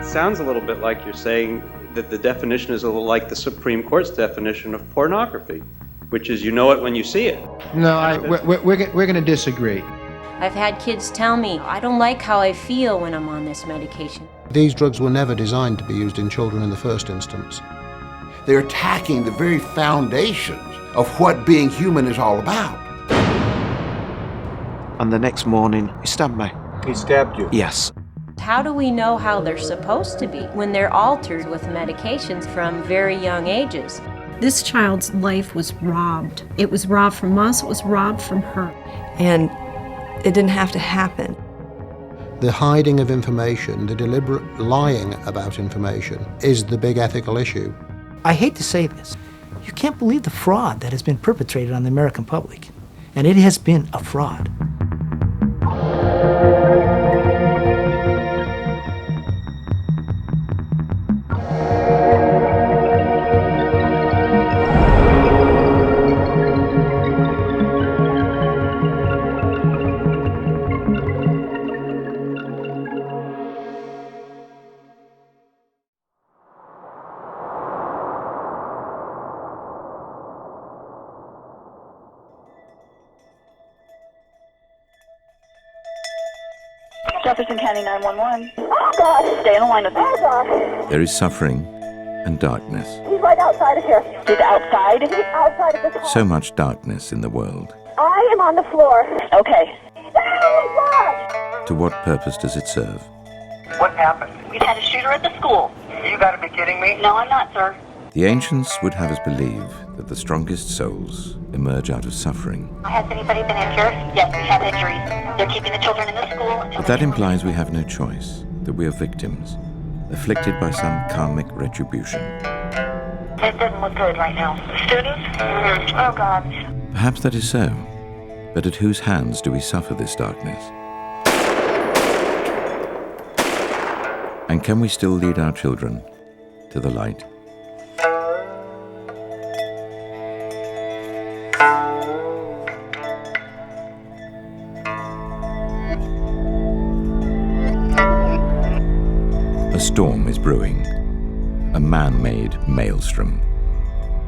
Sounds a little bit like you're saying that the definition is a little like the Supreme Court's definition of pornography, which is you know it when you see it. No, we're going to disagree. I've had kids tell me, I don't like how I feel when I'm on this medication. These drugs were never designed to be used in children in the first instance. They're attacking the very foundations of what being human is all about. And the next morning, he stabbed me. He stabbed you? Yes. How do we know how they're supposed to be when they're altered with medications from very young ages? This child's life was robbed. It was robbed from us, it was robbed from her. And it didn't have to happen. The hiding of information, the deliberate lying about information is the big ethical issue. I hate to say this. You can't believe the fraud that has been perpetrated on the American public. And it has been a fraud. Jefferson County 911. Oh, God. Stay in the line with me. Oh, God. There is suffering and darkness. He's right outside of here. He's outside? He's outside of this hall. So much darkness in the world. I am on the floor. Okay. Oh, to what purpose does it serve? What happened? We've had a shooter at the school. You gotta be kidding me. No, I'm not, sir. The ancients would have us believe that the strongest souls emerge out of suffering. Has anybody been injured? Yes, we have injuries. They're keeping the children in the school. But that implies we have no choice, that we are victims, afflicted by some karmic retribution. It doesn't look good right now. Students? Mm-hmm. Oh, God. Perhaps that is so, but at whose hands do we suffer this darkness? And can we still lead our children to the light? A storm is brewing, a man-made maelstrom.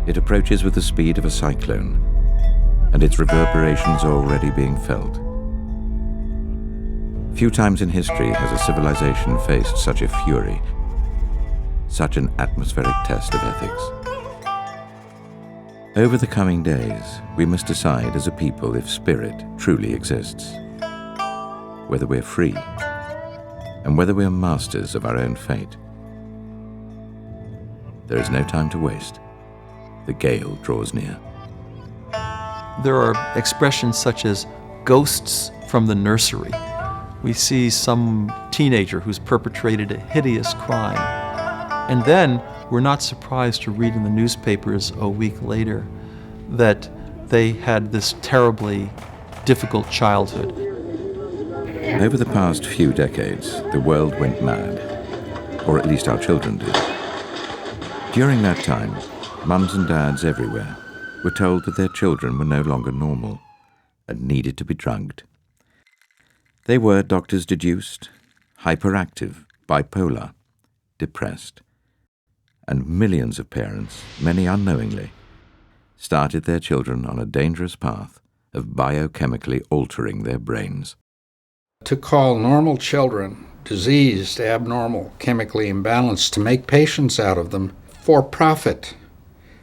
It approaches with the speed of a cyclone, and its reverberations are already being felt. Few times in history has a civilization faced such a fury, such an atmospheric test of ethics. Over the coming days, we must decide as a people if spirit truly exists, whether we're free, and whether we are masters of our own fate. There is no time to waste. The gale draws near. There are expressions such as ghosts from the nursery. We see some teenager who's perpetrated a hideous crime. And then we're not surprised to read in the newspapers a week later that they had this terribly difficult childhood. Over the past few decades, the world went mad, or at least our children did. During that time, mums and dads everywhere were told that their children were no longer normal and needed to be drugged. They were, doctors deduced, hyperactive, bipolar, depressed. And millions of parents, many unknowingly, started their children on a dangerous path of biochemically altering their brains. To call normal children diseased, abnormal, chemically imbalanced, to make patients out of them for profit.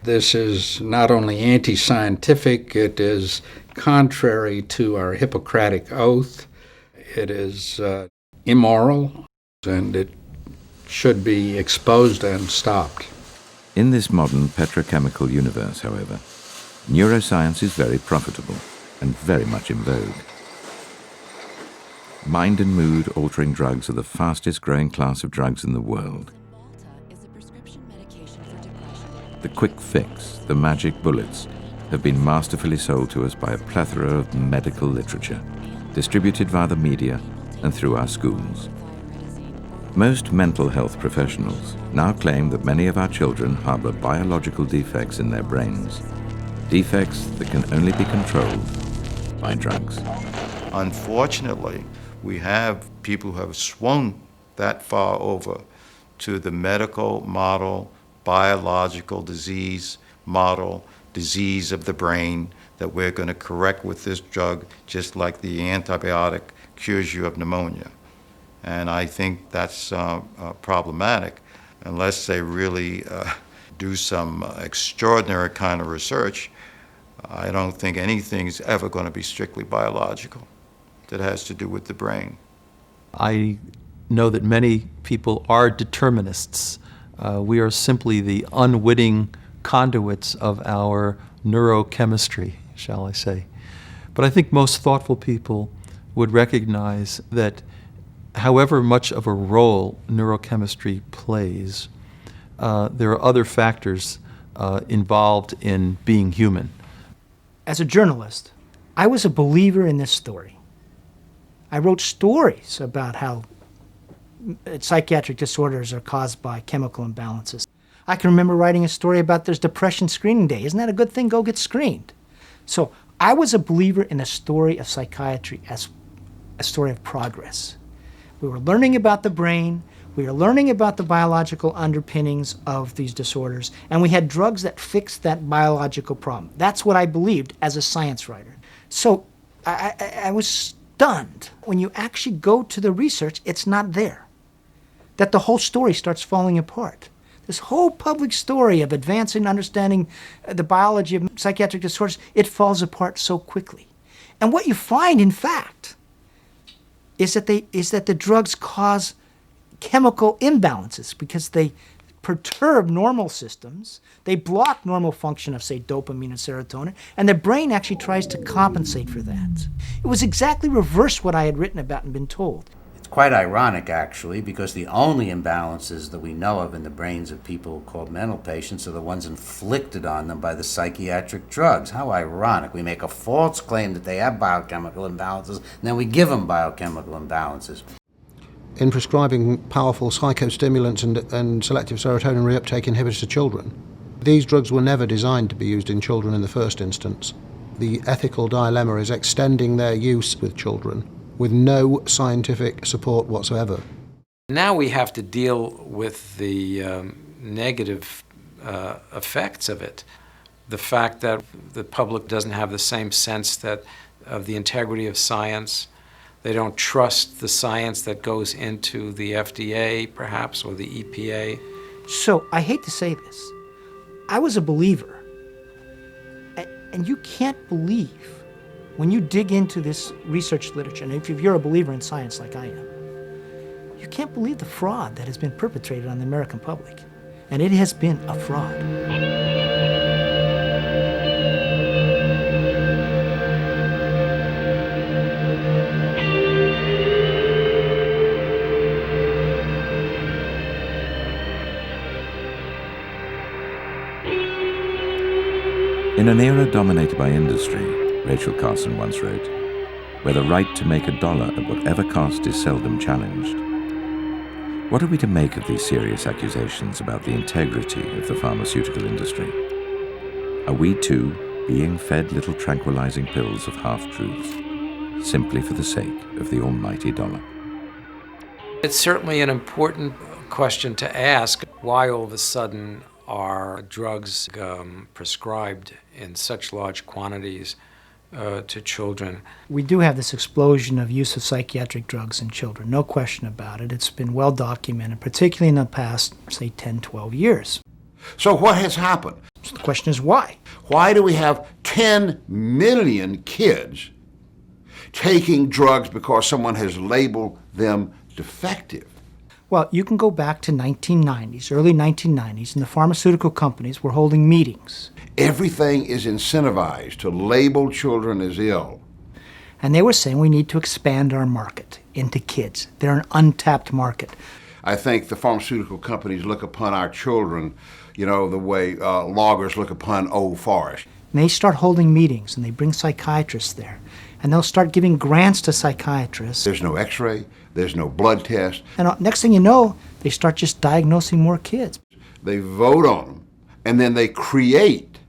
This is not only anti-scientific, it is contrary to our Hippocratic oath. It is immoral, and it should be exposed and stopped. In this modern petrochemical universe, however, neuroscience is very profitable and very much in vogue. Mind and mood-altering drugs are the fastest-growing class of drugs in the world. The quick fix, the magic bullets, have been masterfully sold to us by a plethora of medical literature, distributed via the media and through our schools. Most mental health professionals now claim that many of our children harbor biological defects in their brains, defects that can only be controlled by drugs. Unfortunately, we have people who have swung that far over to the medical model, biological disease model, disease of the brain, that we're going to correct with this drug, just like the antibiotic cures you of pneumonia. And I think that's problematic unless they really do some extraordinary kind of research. I don't think anything's ever going to be strictly biological that has to do with the brain. I know that many people are determinists. We are simply the unwitting conduits of our neurochemistry, shall I say. But I think most thoughtful people would recognize that however much of a role neurochemistry plays, there are other factors involved in being human. As a journalist, I was a believer in this story. I wrote stories about how psychiatric disorders are caused by chemical imbalances. I can remember writing a story about there's depression screening day. Isn't that a good thing? Go get screened. So I was a believer in a story of psychiatry as a story of progress. We were learning about the brain, we were learning about the biological underpinnings of these disorders, and we had drugs that fixed that biological problem. That's what I believed as a science writer. So I was stunned. When you actually go to the research, it's not there. That the whole story starts falling apart. This whole public story of advancing understanding the biology of psychiatric disorders, it falls apart so quickly. And what you find, in fact, is that the drugs cause chemical imbalances because they perturb normal systems, they block normal function of, say, dopamine and serotonin, and the brain actually tries to compensate for that. It was exactly reverse what I had written about and been told. It's quite ironic, actually, because the only imbalances that we know of in the brains of people called mental patients are the ones inflicted on them by the psychiatric drugs. How ironic. We make a false claim that they have biochemical imbalances, and then we give them biochemical imbalances. In prescribing powerful psychostimulants and selective serotonin reuptake inhibitors to children, these drugs were never designed to be used in children in the first instance. The ethical dilemma is extending their use with children with no scientific support whatsoever. Now we have to deal with the negative effects of it. The fact that the public doesn't have the same sense of the integrity of science. They don't trust the science that goes into the FDA, perhaps, or the EPA. So, I hate to say this, I was a believer. And you can't believe, when you dig into this research literature, and if you're a believer in science like I am, you can't believe the fraud that has been perpetrated on the American public. And it has been a fraud. In an era dominated by industry, Rachel Carson once wrote, where the right to make a dollar at whatever cost is seldom challenged. What are we to make of these serious accusations about the integrity of the pharmaceutical industry? Are we too being fed little tranquilizing pills of half-truths, simply for the sake of the almighty dollar? It's certainly an important question to ask, why all of a sudden are drugs prescribed in such large quantities to children. We do have this explosion of use of psychiatric drugs in children, no question about it. It's been well documented, particularly in the past, say, 10, 12 years. So what has happened? So the question is why? Why do we have 10 million kids taking drugs because someone has labeled them defective? Well, you can go back to 1990s, early 1990s, and the pharmaceutical companies were holding meetings. Everything is incentivized to label children as ill. And they were saying we need to expand our market into kids. They're an untapped market. I think the pharmaceutical companies look upon our children, the way loggers look upon old forest. And they start holding meetings, and they bring psychiatrists there. And they'll start giving grants to psychiatrists. There's no x-ray, there's no blood test. And next thing you know, they start just diagnosing more kids. They vote on them, and then they create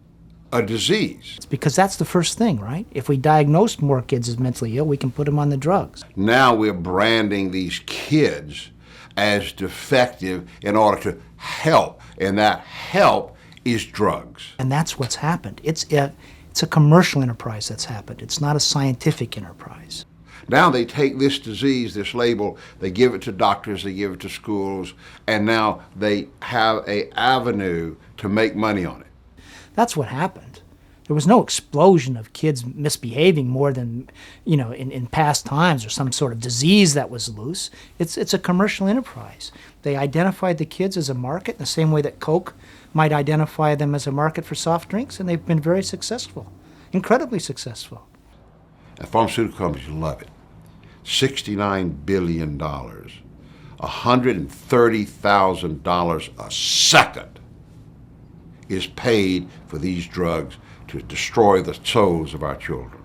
a disease. It's because that's the first thing, right? If we diagnose more kids as mentally ill, we can put them on the drugs. Now we're branding these kids as defective in order to help, and that help is drugs. And that's what's happened. It's a commercial enterprise that's happened. It's not a scientific enterprise. Now they take this disease, this label, they give it to doctors, they give it to schools, and now they have an avenue to make money on it. That's what happened. There was no explosion of kids misbehaving more than, in past times or some sort of disease that was loose. It's a commercial enterprise. They identified the kids as a market in the same way that Coke might identify them as a market for soft drinks, and they've been very successful, incredibly successful. And pharmaceutical companies love it. $69 billion, $130,000 a second is paid for these drugs to destroy the souls of our children.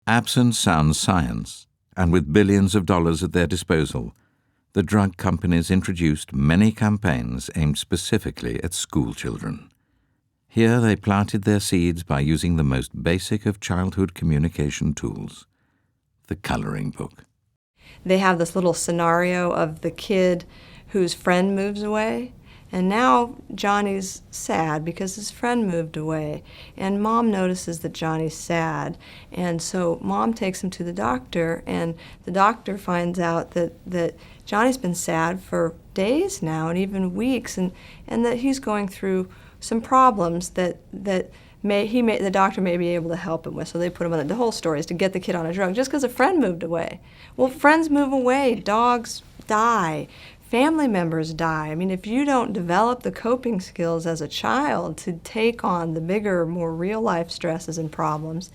Absent sound science, and with billions of dollars at their disposal, the drug companies introduced many campaigns aimed specifically at school children. Here they planted their seeds by using the most basic of childhood communication tools, the coloring book. They have this little scenario of the kid whose friend moves away, and now Johnny's sad because his friend moved away, and Mom notices that Johnny's sad, and so Mom takes him to the doctor, and the doctor finds out that Johnny's been sad for days now and even weeks, and that he's going through some problems that the doctor may be able to help him with, so they put him on the whole story is to get the kid on a drug just because a friend moved away. Well, friends move away, dogs die, family members die. I mean, if you don't develop the coping skills as a child to take on the bigger, more real-life stresses and problems,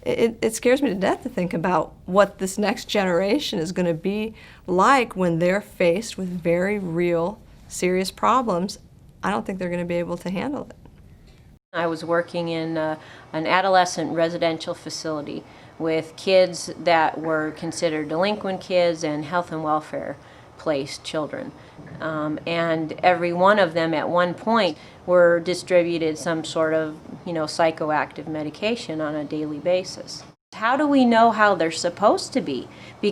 it scares me to death to think about what this next generation is going to be like when they're faced with very real, serious problems. I don't think they're going to be able to handle it. I was working in an adolescent residential facility with kids that were considered delinquent kids and health and welfare placed children. And every one of them at one point were distributed some sort of, psychoactive medication on a daily basis. How do we know how they're supposed to be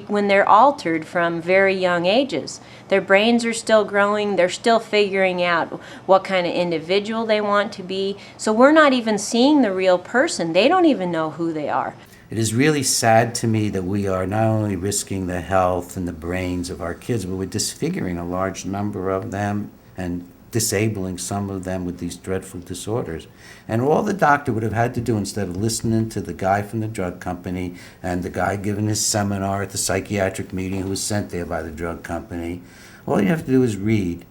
when they're altered from very young ages? Their brains are still growing, they're still figuring out what kind of individual they want to be. So we're not even seeing the real person. They don't even know who they are. It is really sad to me that we are not only risking the health and the brains of our kids, but we're disfiguring a large number of them and disabling some of them with these dreadful disorders. And all the doctor would have had to do, instead of listening to the guy from the drug company and the guy giving his seminar at the psychiatric meeting who was sent there by the drug company, all you have to do is read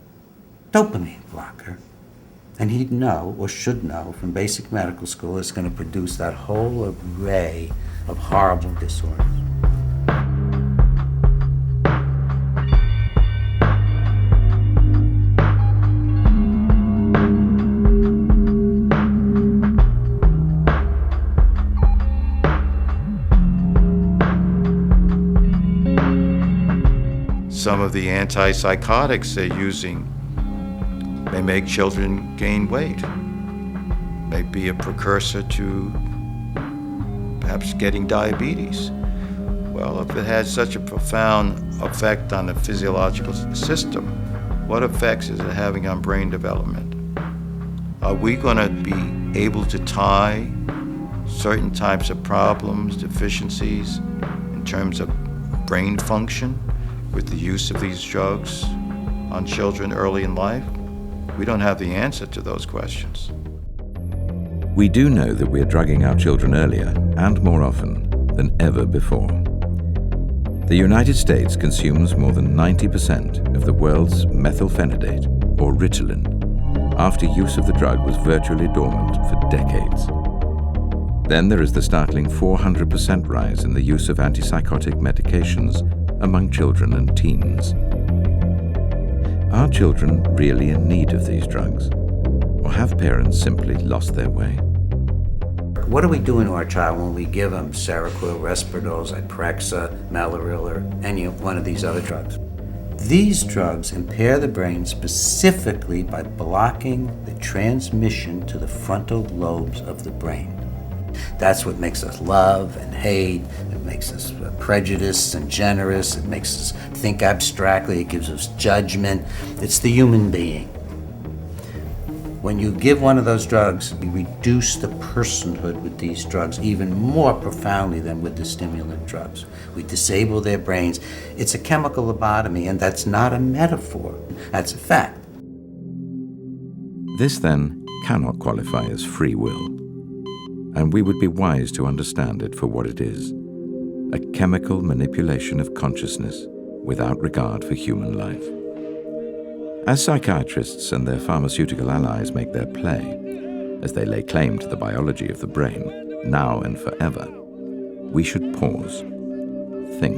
dopamine blocker. And he'd know, or should know, from basic medical school, it's going to produce that whole array of horrible disorders. Some of the antipsychotics they're using may make children gain weight, may be a precursor to perhaps getting diabetes. Well, if it has such a profound effect on the physiological system, what effects is it having on brain development? Are we going to be able to tie certain types of problems, deficiencies, in terms of brain function with the use of these drugs on children early in life? We don't have the answer to those questions. We do know that we're drugging our children earlier and more often than ever before. The United States consumes more than 90% of the world's methylphenidate, or Ritalin, after use of the drug was virtually dormant for decades. Then there is the startling 400% rise in the use of antipsychotic medications among children and teens. Are children really in need of these drugs? Or have parents simply lost their way? What are we doing to our child when we give them Seroquel, Risperdal, Zyprexa, Maloril, or any one of these other drugs? These drugs impair the brain specifically by blocking the transmission to the frontal lobes of the brain. That's what makes us love and hate. It makes us prejudiced and generous. It makes us think abstractly. It gives us judgment. It's the human being. When you give one of those drugs, you reduce the personhood with these drugs even more profoundly than with the stimulant drugs. We disable their brains. It's a chemical lobotomy, and that's not a metaphor. That's a fact. This, then, cannot qualify as free will, and we would be wise to understand it for what it is, a chemical manipulation of consciousness without regard for human life. As psychiatrists and their pharmaceutical allies make their play, as they lay claim to the biology of the brain, now and forever, we should pause, think,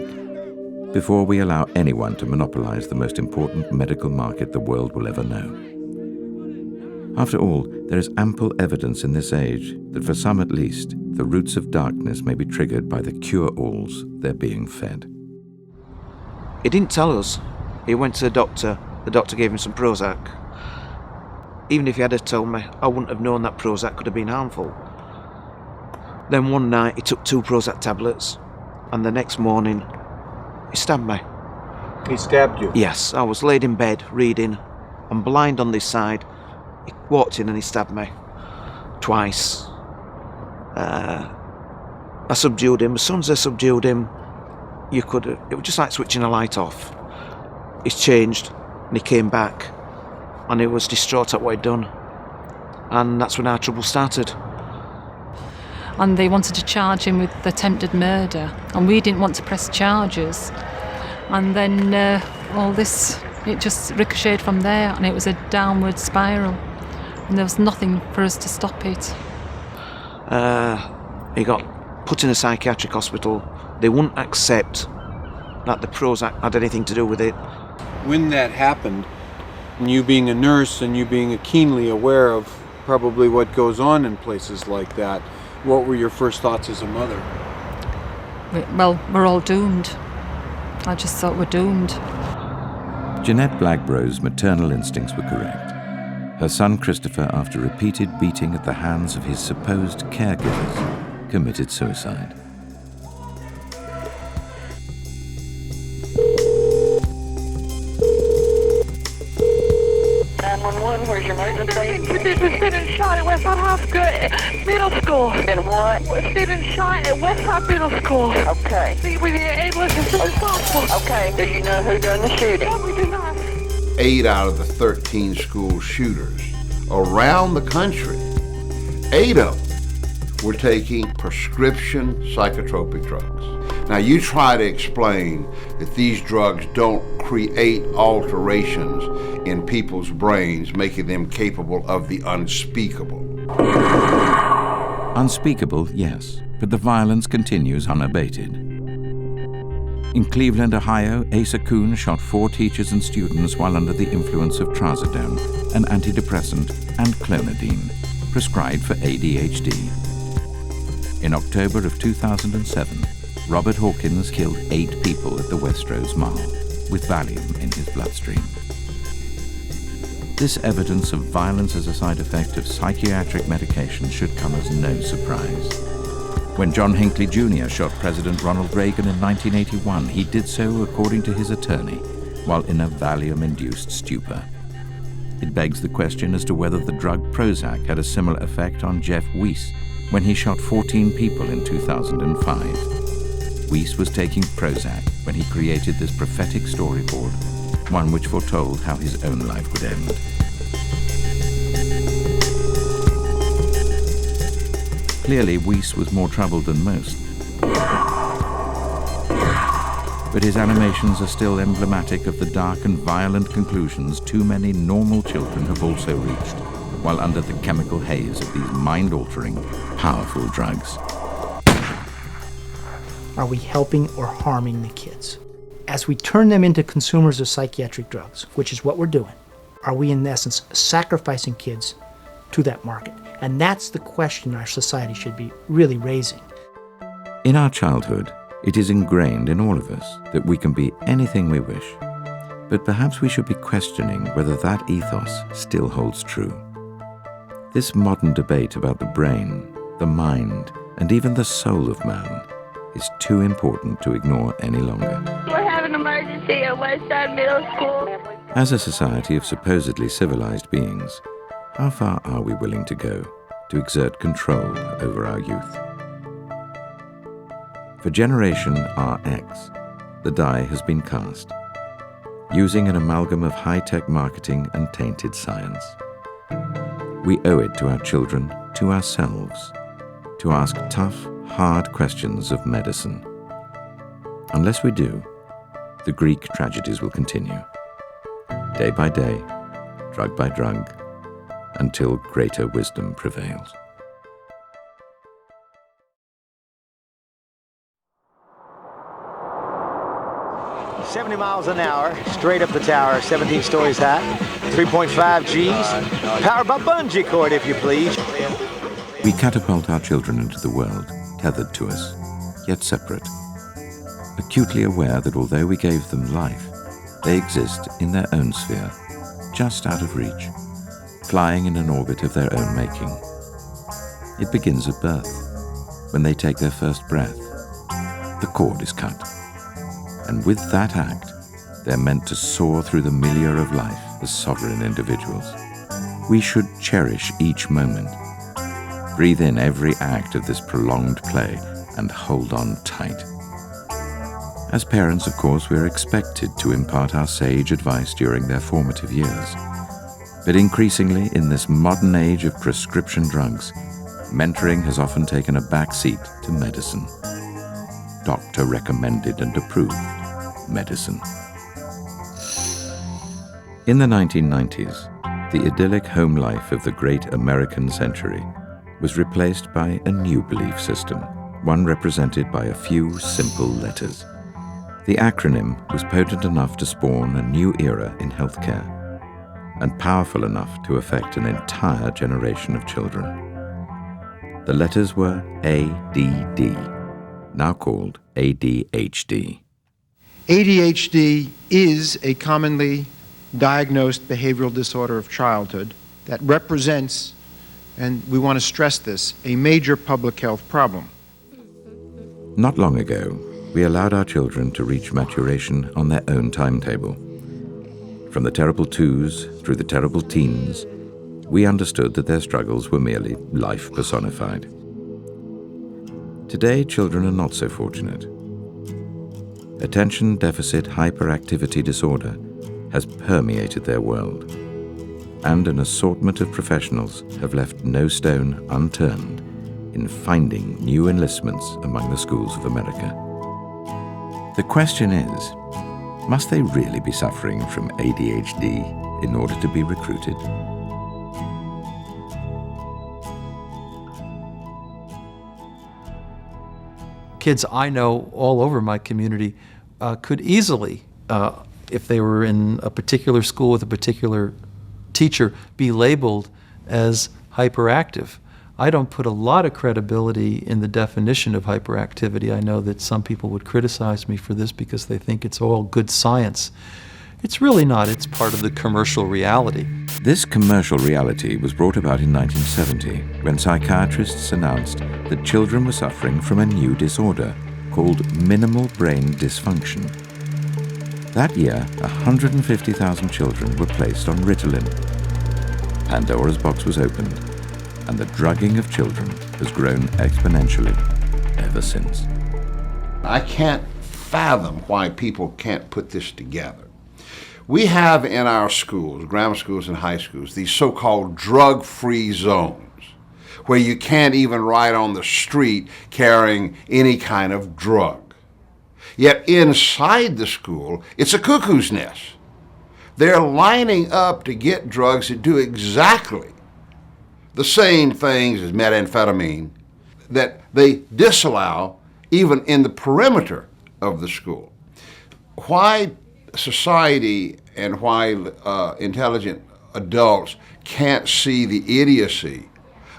before we allow anyone to monopolize the most important medical market the world will ever know. After all, there is ample evidence in this age that for some at least, the roots of darkness may be triggered by the cure-alls they're being fed. He didn't tell us. He went to the doctor. The doctor gave him some Prozac. Even if he had told me, I wouldn't have known that Prozac could have been harmful. Then one night he took 2 Prozac tablets, and the next morning he stabbed me. He stabbed you? Yes, I was laid in bed reading. I'm blind on this side. He walked in and he stabbed me. Twice. I subdued him. As soon as I subdued him, it was just like switching a light off. He's changed. And he came back, and he was distraught at what he'd done. And that's when our trouble started. And they wanted to charge him with attempted murder, and we didn't want to press charges. And then all this, it just ricocheted from there, and it was a downward spiral. And there was nothing for us to stop it. He got put in a psychiatric hospital. They wouldn't accept that the Prozac had anything to do with it. When that happened, and you being a nurse and you being keenly aware of probably what goes on in places like that, what were your first thoughts as a mother? Well, we're all doomed. I just thought we're doomed. Jeanette Blagbrough's maternal instincts were correct. Her son Christopher, after repeated beating at the hands of his supposed caregivers, committed suicide. Where's your emergency? Stephen's been shot at Westside High School, middle school. And what? Stephen's shot at Westside Middle School. Okay. See, we need an ambulance as soon as possible. Okay. Do you know who done the shooting? No, we do not. 8 out of the 13 school shooters around the country, 8 of them were taking prescription psychotropic drugs. Now, you try to explain that these drugs don't create alterations in people's brains, making them capable of the unspeakable. Unspeakable, yes, but the violence continues unabated. In Cleveland, Ohio, Asa Kuhn shot 4 teachers and students while under the influence of trazodone, an antidepressant, and clonidine, prescribed for ADHD. In October of 2007, Robert Hawkins killed 8 people at the Westroads Mall with Valium in his bloodstream. This evidence of violence as a side effect of psychiatric medication should come as no surprise. When John Hinckley Jr. shot President Ronald Reagan in 1981, he did so, according to his attorney, while in a Valium-induced stupor. It begs the question as to whether the drug Prozac had a similar effect on Jeff Weiss when he shot 14 people in 2005. Weiss was taking Prozac when he created this prophetic storyboard, one which foretold how his own life would end. Clearly, Weiss was more troubled than most. But his animations are still emblematic of the dark and violent conclusions too many normal children have also reached, while under the chemical haze of these mind-altering, powerful drugs. Are we helping or harming the kids? As we turn them into consumers of psychiatric drugs, which is what we're doing, are we in essence sacrificing kids to that market? And that's the question our society should be really raising. In our childhood, it is ingrained in all of us that we can be anything we wish. But perhaps we should be questioning whether that ethos still holds true. This modern debate about the brain, the mind, and even the soul of man is too important to ignore any longer. We're having an emergency at Westside Middle School. As a society of supposedly civilized beings, how far are we willing to go to exert control over our youth? For Generation RX, the die has been cast, using an amalgam of high-tech marketing and tainted science. We owe it to our children, to ourselves, to ask tough, hard questions of medicine. Unless we do, the Greek tragedies will continue, day by day, drug by drug, until greater wisdom prevails. "70 miles an hour, straight up the tower, 17 stories high, 3.5 Gs, powered by bungee cord, if you please." We catapult our children into the world, tethered to us, yet separate, acutely aware that although we gave them life, they exist in their own sphere, just out of reach, flying in an orbit of their own making. It begins at birth, when they take their first breath. The cord is cut, and with that act, they're meant to soar through the milieu of life as sovereign individuals. We should cherish each moment, breathe in every act of this prolonged play, and hold on tight. As parents, of course, we're expected to impart our sage advice during their formative years. But increasingly, in this modern age of prescription drugs, mentoring has often taken a back seat to medicine. Doctor-recommended and approved medicine. In the 1990s, the idyllic home life of the great American century was replaced by a new belief system, one represented by a few simple letters. The acronym was potent enough to spawn a new era in healthcare, and powerful enough to affect an entire generation of children. The letters were ADD, now called ADHD. ADHD is a commonly diagnosed behavioral disorder of childhood that represents, and we want to stress this, a major public health problem. Not long ago, we allowed our children to reach maturation on their own timetable. From the terrible twos through the terrible teens, we understood that their struggles were merely life personified. Today, children are not so fortunate. Attention deficit hyperactivity disorder has permeated their world, and an assortment of professionals have left no stone unturned in finding new enlistments among the schools of America. The question is, must they really be suffering from ADHD in order to be recruited? Kids I know all over my community could easily, if they were in a particular school with a particular teacher, be labeled as hyperactive. I don't put a lot of credibility in the definition of hyperactivity. I know that some people would criticize me for this because they think it's all good science. It's really not. It's part of the commercial reality. This commercial reality was brought about in 1970 when psychiatrists announced that children were suffering from a new disorder called minimal brain dysfunction. That year, 150,000 children were placed on Ritalin. Pandora's box was opened, and the drugging of children has grown exponentially ever since. I can't fathom why people can't put this together. We have in our schools, grammar schools and high schools, these so-called drug-free zones, where you can't even ride on the street carrying any kind of drug. Yet inside the school, it's a cuckoo's nest. They're lining up to get drugs that do exactly the same things as methamphetamine that they disallow even in the perimeter of the school. Why society and why intelligent adults can't see the idiocy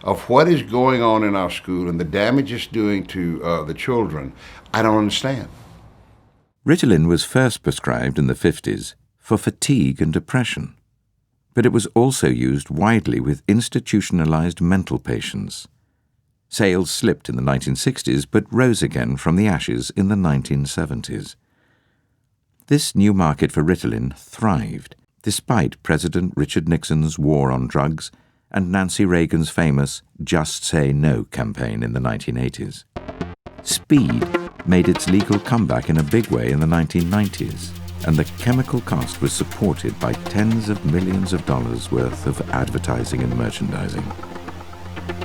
of what is going on in our school and the damage it's doing to the children, I don't understand. Ritalin was first prescribed in the 50s for fatigue and depression, but it was also used widely with institutionalized mental patients. Sales slipped in the 1960s but rose again from the ashes in the 1970s. This new market for Ritalin thrived, despite President Richard Nixon's war on drugs and Nancy Reagan's famous Just Say No campaign in the 1980s. Speed made its legal comeback in a big way in the 1990s, and the chemical cost was supported by tens of millions of dollars worth of advertising and merchandising.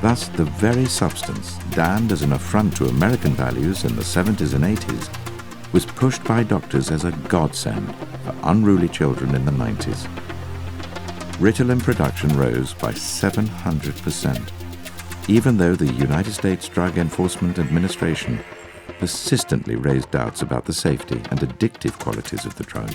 Thus, the very substance, damned as an affront to American values in the 70s and 80s, was pushed by doctors as a godsend for unruly children in the 90s. Ritalin production rose by 700%, even though the United States Drug Enforcement Administration persistently raised doubts about the safety and addictive qualities of the drug.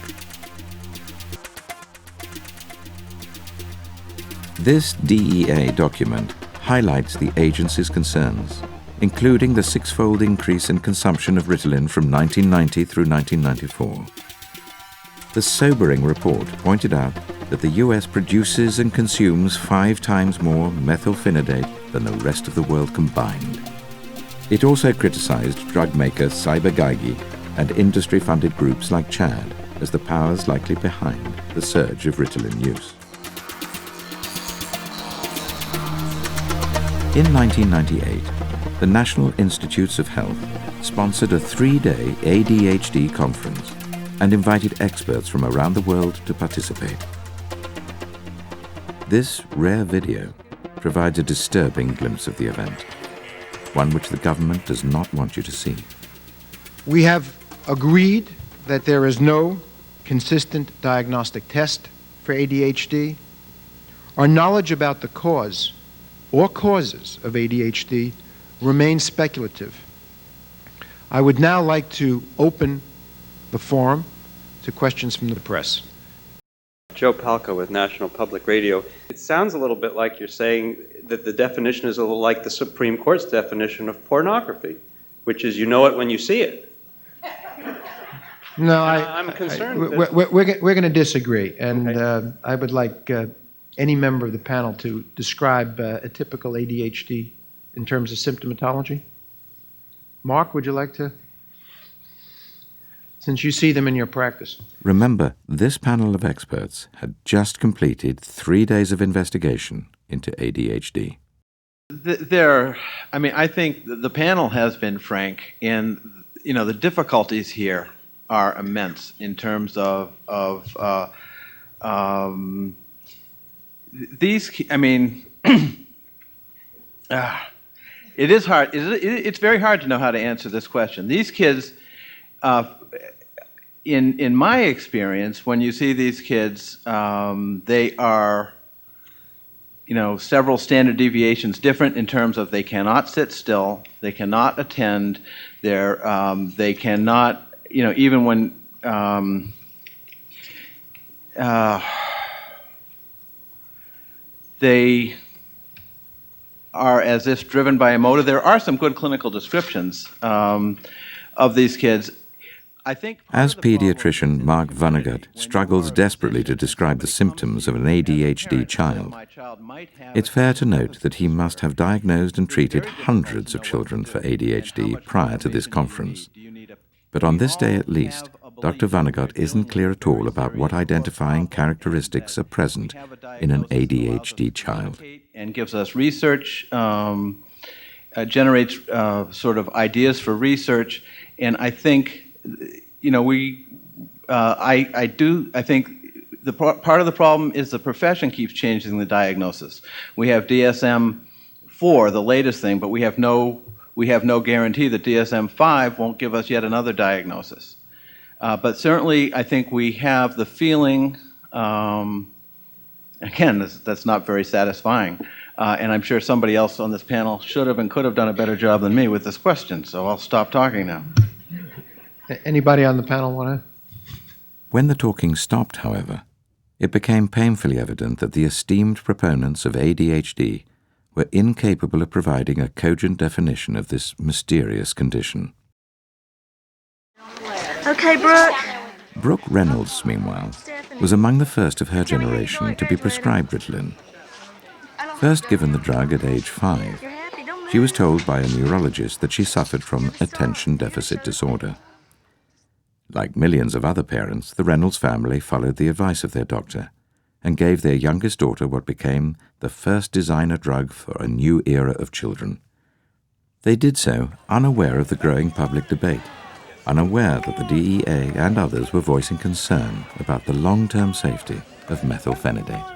This DEA document highlights the agency's concerns, including the six-fold increase in consumption of Ritalin from 1990 through 1994. The sobering report pointed out that the US produces and consumes 5 times more methylphenidate than the rest of the world combined. It also criticized drug maker Cyber-Geigy and industry-funded groups like CHAD as the powers likely behind the surge of Ritalin use. In 1998, the National Institutes of Health sponsored a 3-day ADHD conference and invited experts from around the world to participate. This rare video provides a disturbing glimpse of the event, one which the government does not want you to see. We have agreed that there is no consistent diagnostic test for ADHD. Our knowledge about the cause or causes of ADHD remains speculative. I would now like to open the forum to questions from the press. Joe Palca with National Public Radio. It sounds a little bit like you're saying that the definition is a little like the Supreme Court's definition of pornography, which is you know it when you see it. No, I'm concerned. We're going to disagree, and I would like any member of the panel to describe a typical ADHD in terms of symptomatology. Mark, would you like to? Since you see them in your practice. Remember, this panel of experts had just completed 3 days of investigation into ADHD. I think the panel has been frank, and the difficulties here are immense in terms of these. It is hard. It's very hard to know how to answer this question. These kids. In my experience, when you see these kids, they are, several standard deviations different in terms of they cannot sit still, they cannot attend, they cannot, even when they are as if driven by a motive. There are some good clinical descriptions of these kids. As pediatrician Mark Vonnegut struggles desperately to describe the symptoms of an ADHD child, it's fair to note that he must have diagnosed and treated hundreds of children for ADHD prior to this conference. But on this day at least, Dr. Vonnegut isn't clear at all about what identifying characteristics are present in an ADHD child. And gives us research, generates sort of ideas for research, and I think I think the part of the problem is the profession keeps changing the diagnosis. We have DSM-4, the latest thing, but we have no guarantee that DSM-5 won't give us yet another diagnosis. But certainly, I think we have the feeling. Again, that's not very satisfying, and I'm sure somebody else on this panel should have and could have done a better job than me with this question. So I'll stop talking now. Anybody on the panel want to? When the talking stopped, however, it became painfully evident that the esteemed proponents of ADHD were incapable of providing a cogent definition of this mysterious condition. Okay, Brooke. Brooke Reynolds, meanwhile, was among the first of her generation to be prescribed Ritalin. First given the drug at age 5, she was told by a neurologist that she suffered from attention deficit disorder. Like millions of other parents, the Reynolds family followed the advice of their doctor and gave their youngest daughter what became the first designer drug for a new era of children. They did so unaware of the growing public debate, unaware that the DEA and others were voicing concern about the long-term safety of methylphenidate.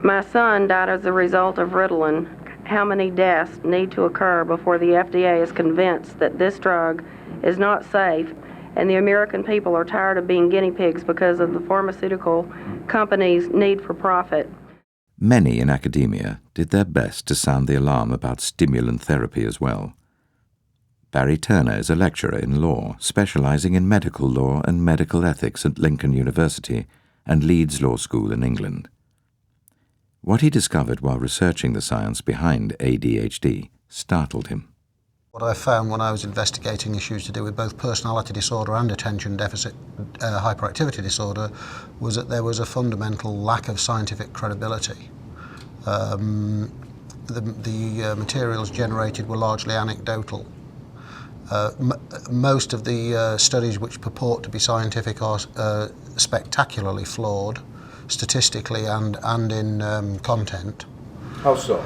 My son died as a result of Ritalin. How many deaths need to occur before the FDA is convinced that this drug is not safe, and the American people are tired of being guinea pigs because of the pharmaceutical companies' need for profit? Many in academia did their best to sound the alarm about stimulant therapy as well. Barry Turner is a lecturer in law, specializing in medical law and medical ethics at Lincoln University and Leeds Law School in England. What he discovered while researching the science behind ADHD startled him. What I found when I was investigating issues to do with both personality disorder and attention deficit hyperactivity disorder was that there was a fundamental lack of scientific credibility. The materials generated were largely anecdotal. Most of the studies which purport to be scientific are spectacularly flawed, statistically and in content. How so?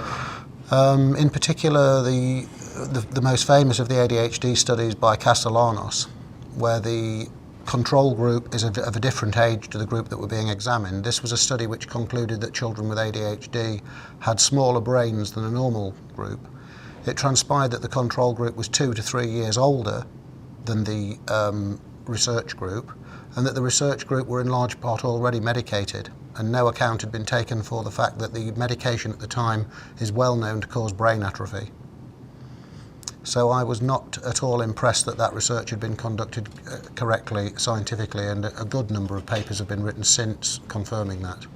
In particular, the most famous of the ADHD studies by Castellanos, where the control group is of a different age to the group that were being examined. This was a study which concluded that children with ADHD had smaller brains than a normal group. It transpired that the control group was 2 to 3 years older than the research group, and that the research group were in large part already medicated, and no account had been taken for the fact that the medication at the time is well known to cause brain atrophy. So I was not at all impressed that that research had been conducted correctly, scientifically, and a good number of papers have been written since confirming that.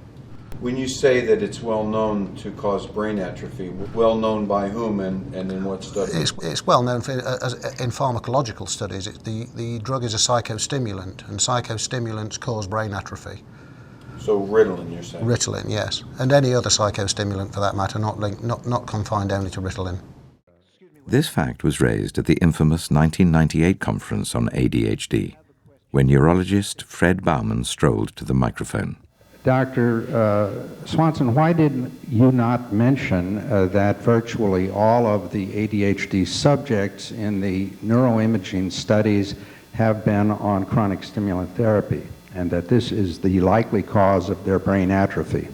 When you say that it's well known to cause brain atrophy, well known by whom and in what studies? It's well known in pharmacological studies. The drug is a psychostimulant, and psychostimulants cause brain atrophy. So Ritalin, you're saying? Ritalin, yes, and any other psychostimulant for that matter, not confined only to Ritalin. This fact was raised at the infamous 1998 conference on ADHD, when neurologist Fred Bauman strolled to the microphone. Dr. Swanson, why did you not mention that virtually all of the ADHD subjects in the neuroimaging studies have been on chronic stimulant therapy, and that this is the likely cause of their brain atrophy?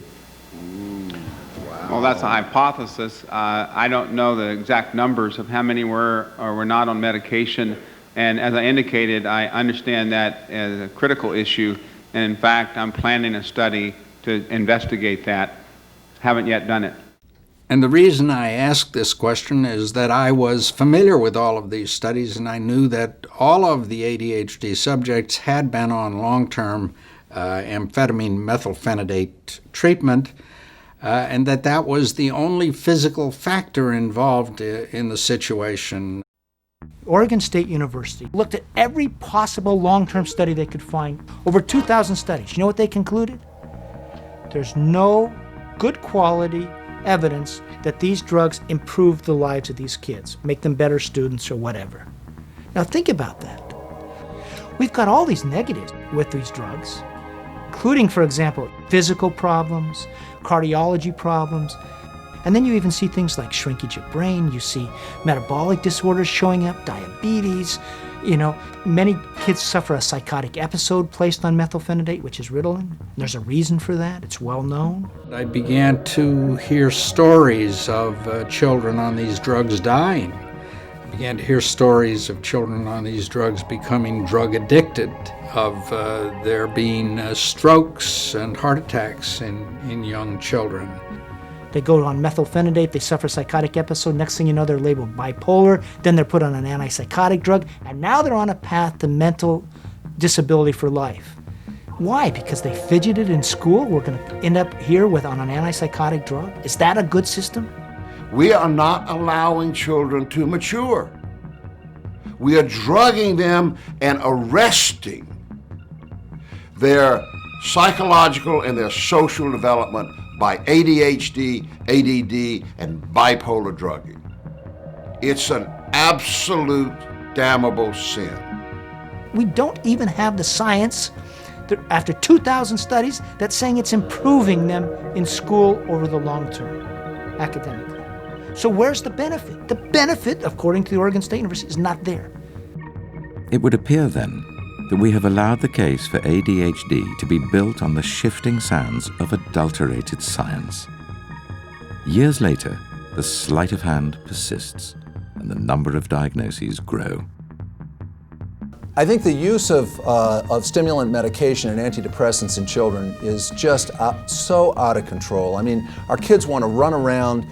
Well, that's a hypothesis. I don't know the exact numbers of how many were or were not on medication, and as I indicated, I understand that as a critical issue. And in fact, I'm planning a study to investigate that. Haven't yet done it. And the reason I asked this question is that I was familiar with all of these studies, and I knew that all of the ADHD subjects had been on long-term amphetamine methylphenidate treatment, and that was the only physical factor involved in the situation. Oregon State University looked at every possible long-term study they could find, over 2,000 studies. You know what they concluded? There's no good quality evidence that these drugs improve the lives of these kids, make them better students or whatever. Now think about that. We've got all these negatives with these drugs, including, for example, physical problems, cardiology problems, and then you even see things like shrinkage of brain, you see metabolic disorders showing up, diabetes, many kids suffer a psychotic episode placed on methylphenidate, which is Ritalin. There's a reason for that, it's well known. I began to hear stories of children on these drugs dying. I began to hear stories of children on these drugs becoming drug addicted, of there being strokes and heart attacks in young children. They go on methylphenidate, they suffer a psychotic episode, next thing you know they're labeled bipolar, then they're put on an antipsychotic drug, and now they're on a path to mental disability for life. Why? Because they fidgeted in school? We're going to end up here on an antipsychotic drug? Is that a good system? We are not allowing children to mature. We are drugging them and arresting their psychological and their social development by ADHD, ADD, and bipolar drugging. It's an absolute damnable sin. We don't even have the science, after 2,000 studies, that's saying it's improving them in school over the long term, academically. So where's the benefit? The benefit, according to the Oregon State University, is not there. It would appear then that we have allowed the case for ADHD to be built on the shifting sands of adulterated science. Years later, the sleight of hand persists and the number of diagnoses grow. I think the use of stimulant medication and antidepressants in children is just so out of control. I mean, our kids want to run around,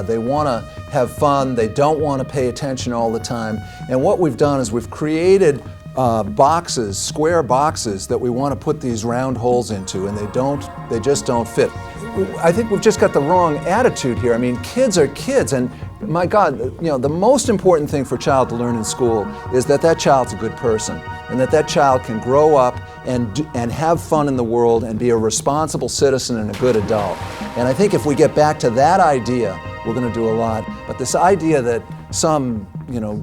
they want to have fun, they don't want to pay attention all the time. And what we've done is we've created boxes, square boxes that we want to put these round holes into, and they just don't fit. I think we've just got the wrong attitude here. I mean, kids are kids, and my God, you know, the most important thing for a child to learn in school is that that child's a good person, and that that child can grow up and have fun in the world and be a responsible citizen and a good adult. And I think if we get back to that idea, we're going to do a lot. But this idea that some,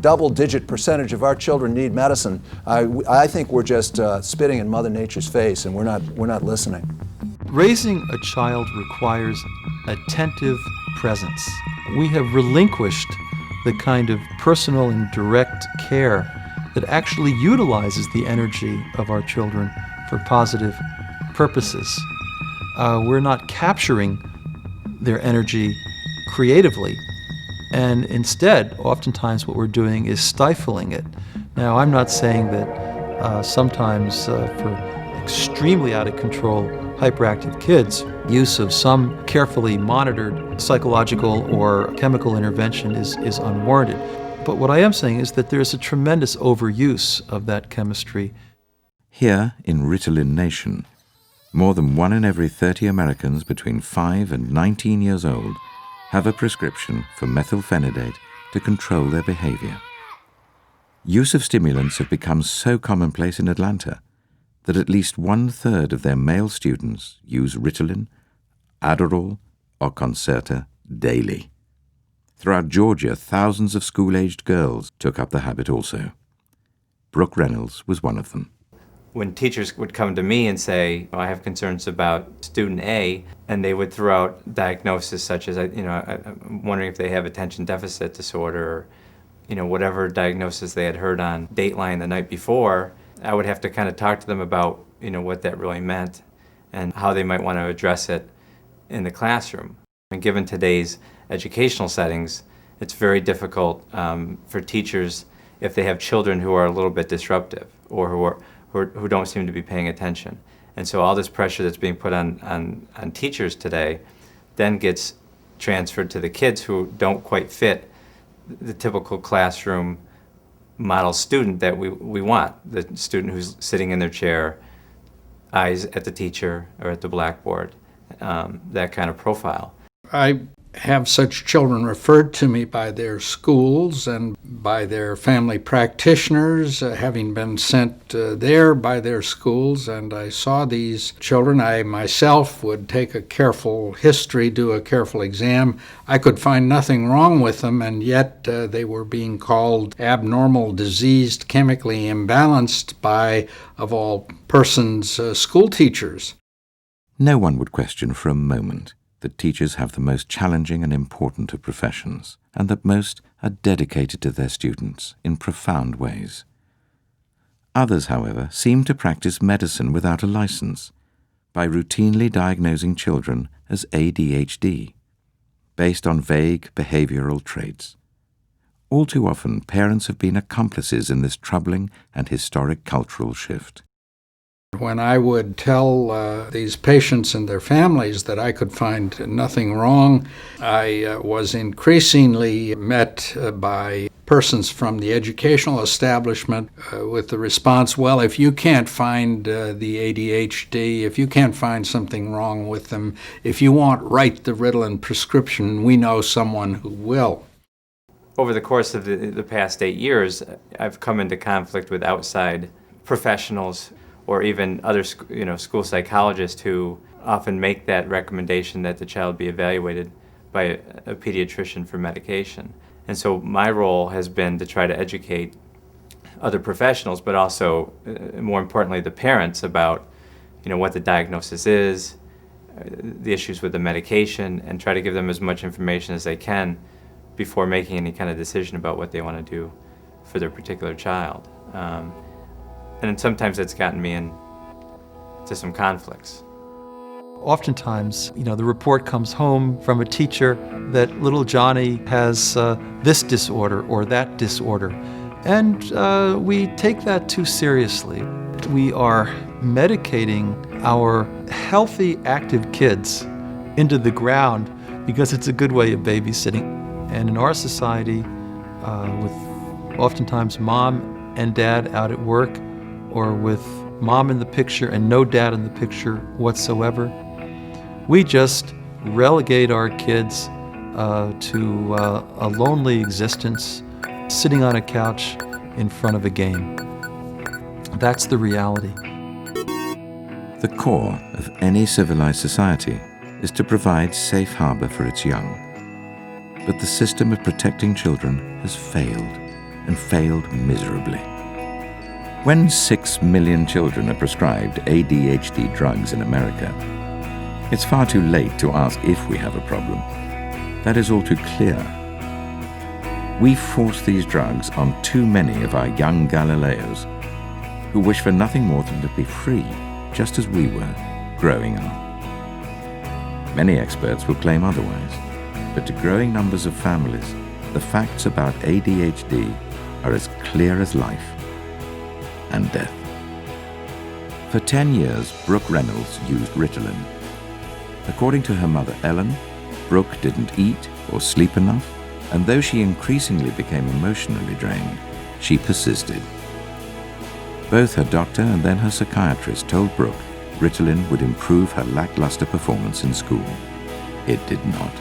double-digit percentage of our children need medicine, I think we're just spitting in Mother Nature's face, and we're not listening. Raising a child requires attentive presence. We have relinquished the kind of personal and direct care that actually utilizes the energy of our children for positive purposes. We're not capturing their energy creatively, and instead, oftentimes what we're doing is stifling it. Now, I'm not saying that sometimes for extremely out of control hyperactive kids, use of some carefully monitored psychological or chemical intervention is unwarranted. But what I am saying is that there's a tremendous overuse of that chemistry. Here in Ritalin Nation, more than 1 in every 30 Americans between 5 and 19 years old have a prescription for methylphenidate to control their behavior. Use of stimulants have become so commonplace in Atlanta that at least 1/3 of their male students use Ritalin, Adderall, or Concerta daily. Throughout Georgia, thousands of school-aged girls took up the habit also. Brooke Reynolds was one of them. When teachers would come to me and say, I have concerns about student A, and they would throw out diagnoses such as, I'm wondering if they have attention deficit disorder, or, whatever diagnosis they had heard on Dateline the night before, I would have to kind of talk to them about, what that really meant and how they might want to address it in the classroom. And given today's educational settings, it's very difficult for teachers if they have children who are a little bit disruptive or who don't seem to be paying attention. And so all this pressure that's being put on teachers today then gets transferred to the kids who don't quite fit the typical classroom model student that we want, the student who's sitting in their chair, eyes at the teacher or at the blackboard, that kind of profile. I have such children referred to me by their schools and by their family practitioners, having been sent there by their schools, and I saw these children. I myself would take a careful history, do a careful exam. I could find nothing wrong with them, and yet they were being called abnormal, diseased, chemically imbalanced by, of all persons, school teachers. No one would question for a moment that teachers have the most challenging and important of professions, and that most are dedicated to their students in profound ways. Others, however, seem to practice medicine without a license by routinely diagnosing children as ADHD, based on vague behavioral traits. All too often, parents have been accomplices in this troubling and historic cultural shift. When I would tell these patients and their families that I could find nothing wrong, I was increasingly met by persons from the educational establishment with the response, well, if you can't find the ADHD, if you can't find something wrong with them, if you won't write the Ritalin prescription, we know someone who will. Over the course of the past 8 years, I've come into conflict with outside professionals or even other school psychologists who often make that recommendation that the child be evaluated by a pediatrician for medication. And so my role has been to try to educate other professionals, but also, more importantly, the parents about what the diagnosis is, the issues with the medication, and try to give them as much information as they can before making any kind of decision about what they want to do for their particular child. And sometimes it's gotten me into some conflicts. Oftentimes, the report comes home from a teacher that little Johnny has this disorder or that disorder, and we take that too seriously. We are medicating our healthy, active kids into the ground because it's a good way of babysitting. And in our society, with oftentimes mom and dad out at work, or with mom in the picture and no dad in the picture whatsoever, we just relegate our kids to a lonely existence, sitting on a couch in front of a game. That's the reality. The core of any civilized society is to provide safe harbor for its young. But the system of protecting children has failed, and failed miserably. When 6 million children are prescribed ADHD drugs in America, it's far too late to ask if we have a problem. That is all too clear. We force these drugs on too many of our young Galileos who wish for nothing more than to be free, just as we were growing up. Many experts will claim otherwise, but to growing numbers of families, the facts about ADHD are as clear as life and death. For 10 years, Brooke Reynolds used Ritalin. According to her mother, Ellen, Brooke didn't eat or sleep enough, and though she increasingly became emotionally drained, she persisted. Both her doctor and then her psychiatrist told Brooke Ritalin would improve her lackluster performance in school. It did not.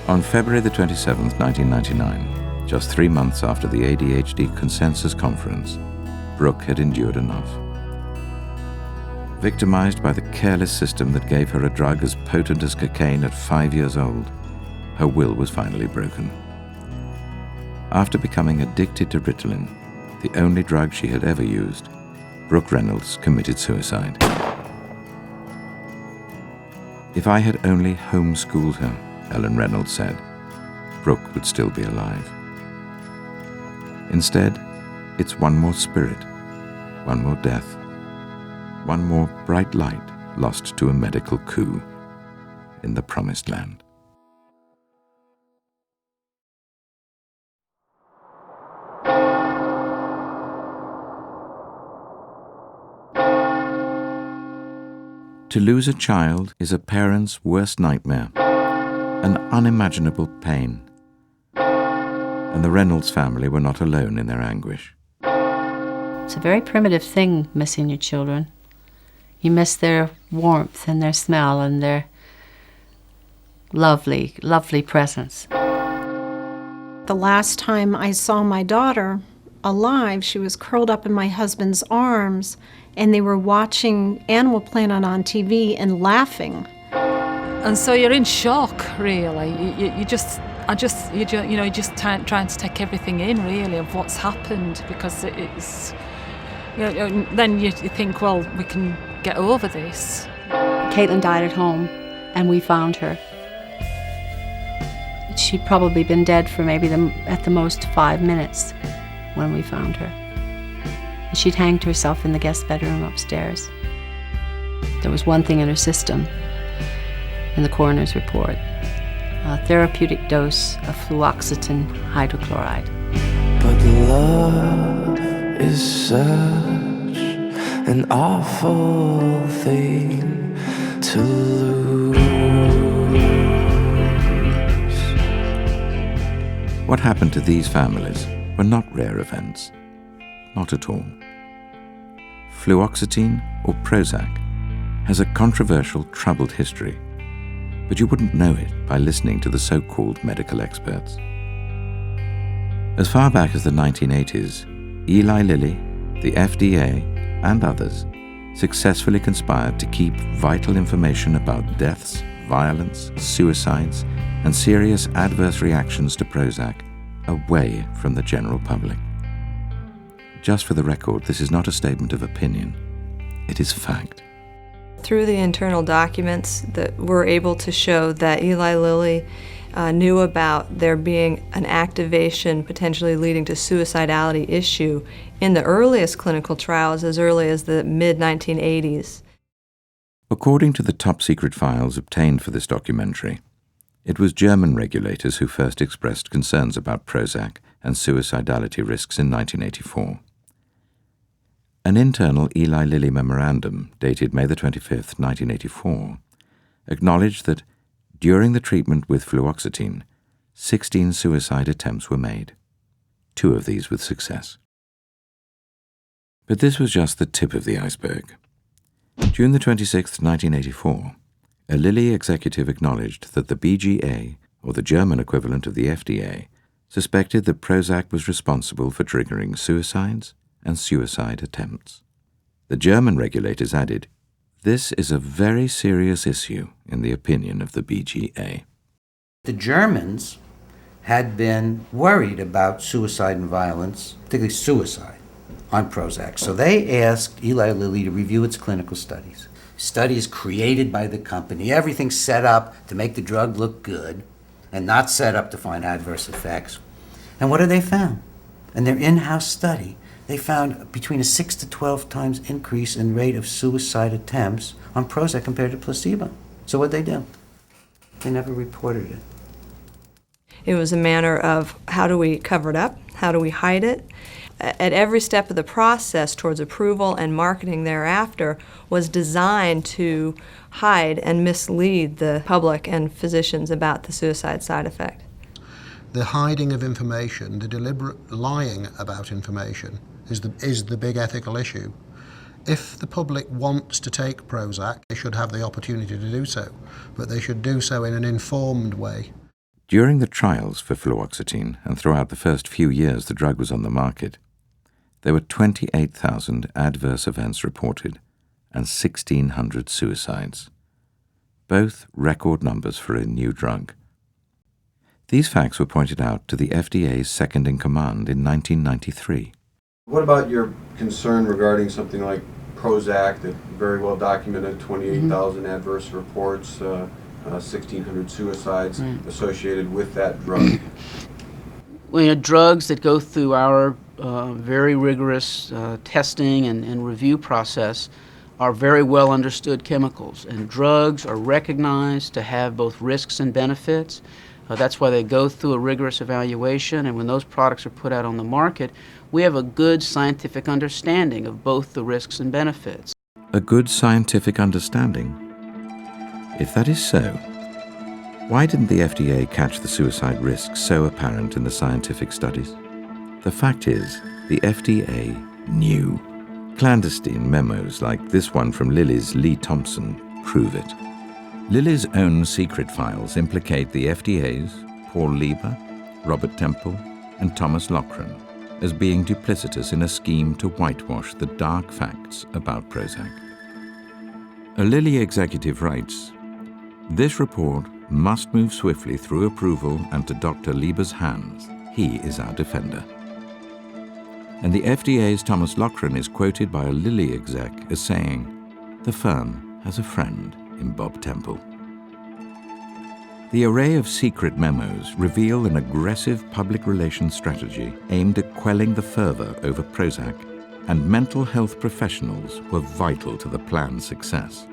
On February the 27th, 1999, just 3 months after the ADHD Consensus Conference, Brooke had endured enough. Victimized by the careless system that gave her a drug as potent as cocaine at 5 years old, her will was finally broken. After becoming addicted to Ritalin, the only drug she had ever used, Brooke Reynolds committed suicide. If I had only homeschooled her, Ellen Reynolds said, Brooke would still be alive. Instead, it's one more spirit, one more death, one more bright light lost to a medical coup in the promised land. To lose a child is a parent's worst nightmare, an unimaginable pain. And the Reynolds family were not alone in their anguish. It's a very primitive thing, missing your children. You miss their warmth and their smell and their lovely, lovely presence. The last time I saw my daughter alive, she was curled up in my husband's arms, and they were watching Animal Planet on TV and laughing. And so you're in shock, really. You're just trying to take everything in, really, of what's happened, because it's, then you think, well, we can get over this. Caitlin died at home, and we found her. She'd probably been dead for maybe at the most 5 minutes when we found her. And she'd hanged herself in the guest bedroom upstairs. There was one thing in her system, in the coroner's report, a therapeutic dose of fluoxetine hydrochloride. But love is such an awful thing to lose. What happened to these families were not rare events. Not at all. Fluoxetine, or Prozac, has a controversial, troubled history, but you wouldn't know it by listening to the so-called medical experts. As far back as the 1980s, Eli Lilly, the FDA, and others successfully conspired to keep vital information about deaths, violence, suicides, and serious adverse reactions to Prozac away from the general public. Just for the record, this is not a statement of opinion. It is fact. Through the internal documents that we're able to show that Eli Lilly knew about there being an activation potentially leading to suicidality issue in the earliest clinical trials as early as the mid-1980s. According to the top-secret files obtained for this documentary, it was German regulators who first expressed concerns about Prozac and suicidality risks in 1984. An internal Eli Lilly memorandum, dated May 25, 1984, acknowledged that during the treatment with fluoxetine, 16 suicide attempts were made, 2 of these with success. But this was just the tip of the iceberg. June 26, 1984, a Lilly executive acknowledged that the BGA, or the German equivalent of the FDA, suspected that Prozac was responsible for triggering suicides and suicide attempts. The German regulators added, "This is a very serious issue in the opinion of the BGA." The Germans had been worried about suicide and violence, particularly suicide, on Prozac. So they asked Eli Lilly to review its clinical studies. Studies created by the company, everything set up to make the drug look good and not set up to find adverse effects. And what have they found? In their in-house study, they found between a 6 to 12 times increase in rate of suicide attempts on Prozac compared to placebo. So what'd they do? They never reported it. It was a matter of how do we cover it up, how do we hide it. At every step of the process towards approval and marketing thereafter was designed to hide and mislead the public and physicians about the suicide side effect. The hiding of information, the deliberate lying about information is the big ethical issue. If the public wants to take Prozac, they should have the opportunity to do so, but they should do so in an informed way. During the trials for fluoxetine and throughout the first few years the drug was on the market, there were 28,000 adverse events reported and 1,600 suicides, both record numbers for a new drug. These facts were pointed out to the FDA's second-in-command in 1993. What about your concern regarding something like Prozac, that very well documented 28,000 adverse reports, 1,600 suicides associated with that drug? Well, drugs that go through our very rigorous testing and review process are very well understood chemicals, and drugs are recognized to have both risks and benefits. That's why they go through a rigorous evaluation, and when those products are put out on the market, we have a good scientific understanding of both the risks and benefits. A good scientific understanding? If that is so, why didn't the FDA catch the suicide risks so apparent in the scientific studies? The fact is, the FDA knew. Clandestine memos like this one from Lilly's Lee Thompson prove it. Lilly's own secret files implicate the FDA's Paul Lieber, Robert Temple, and Thomas Loughran as being duplicitous in a scheme to whitewash the dark facts about Prozac. A Lilly executive writes, "This report must move swiftly through approval and to Dr. Lieber's hands. He is our defender." And the FDA's Thomas Loughran is quoted by a Lilly exec as saying, "The firm has a friend in Bob Temple." The array of secret memos reveal an aggressive public relations strategy aimed at quelling the fervor over Prozac, and mental health professionals were vital to the plan's success.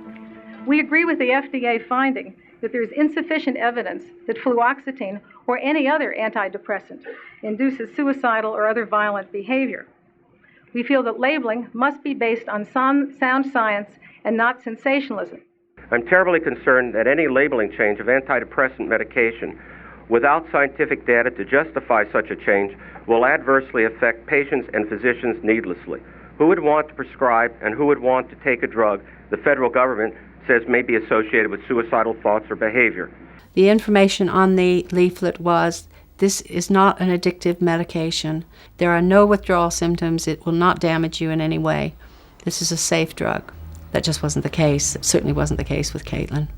We agree with the FDA finding that there is insufficient evidence that fluoxetine or any other antidepressant induces suicidal or other violent behavior. We feel that labeling must be based on sound science and not sensationalism. I'm terribly concerned that any labeling change of antidepressant medication without scientific data to justify such a change will adversely affect patients and physicians needlessly. Who would want to prescribe and who would want to take a drug the federal government says may be associated with suicidal thoughts or behavior? The information on the leaflet was, this is not an addictive medication. There are no withdrawal symptoms. It will not damage you in any way. This is a safe drug. That just wasn't the case. It certainly wasn't the case with Caitlin.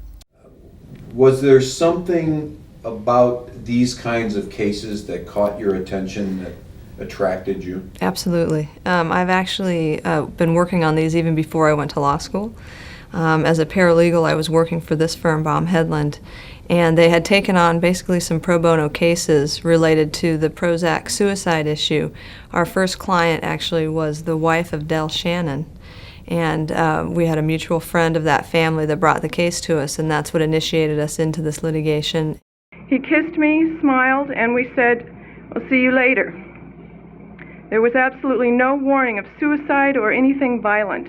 Was there something about these kinds of cases that caught your attention, that attracted you? Absolutely. I've actually been working on these even before I went to law school. As a paralegal, I was working for this firm, Baum Hedlund, and they had taken on basically some pro bono cases related to the Prozac suicide issue. Our first client actually was the wife of Del Shannon, and we had a mutual friend of that family that brought the case to us, and that's what initiated us into this litigation. He kissed me, smiled, and we said, "We'll see you later." There was absolutely no warning of suicide or anything violent.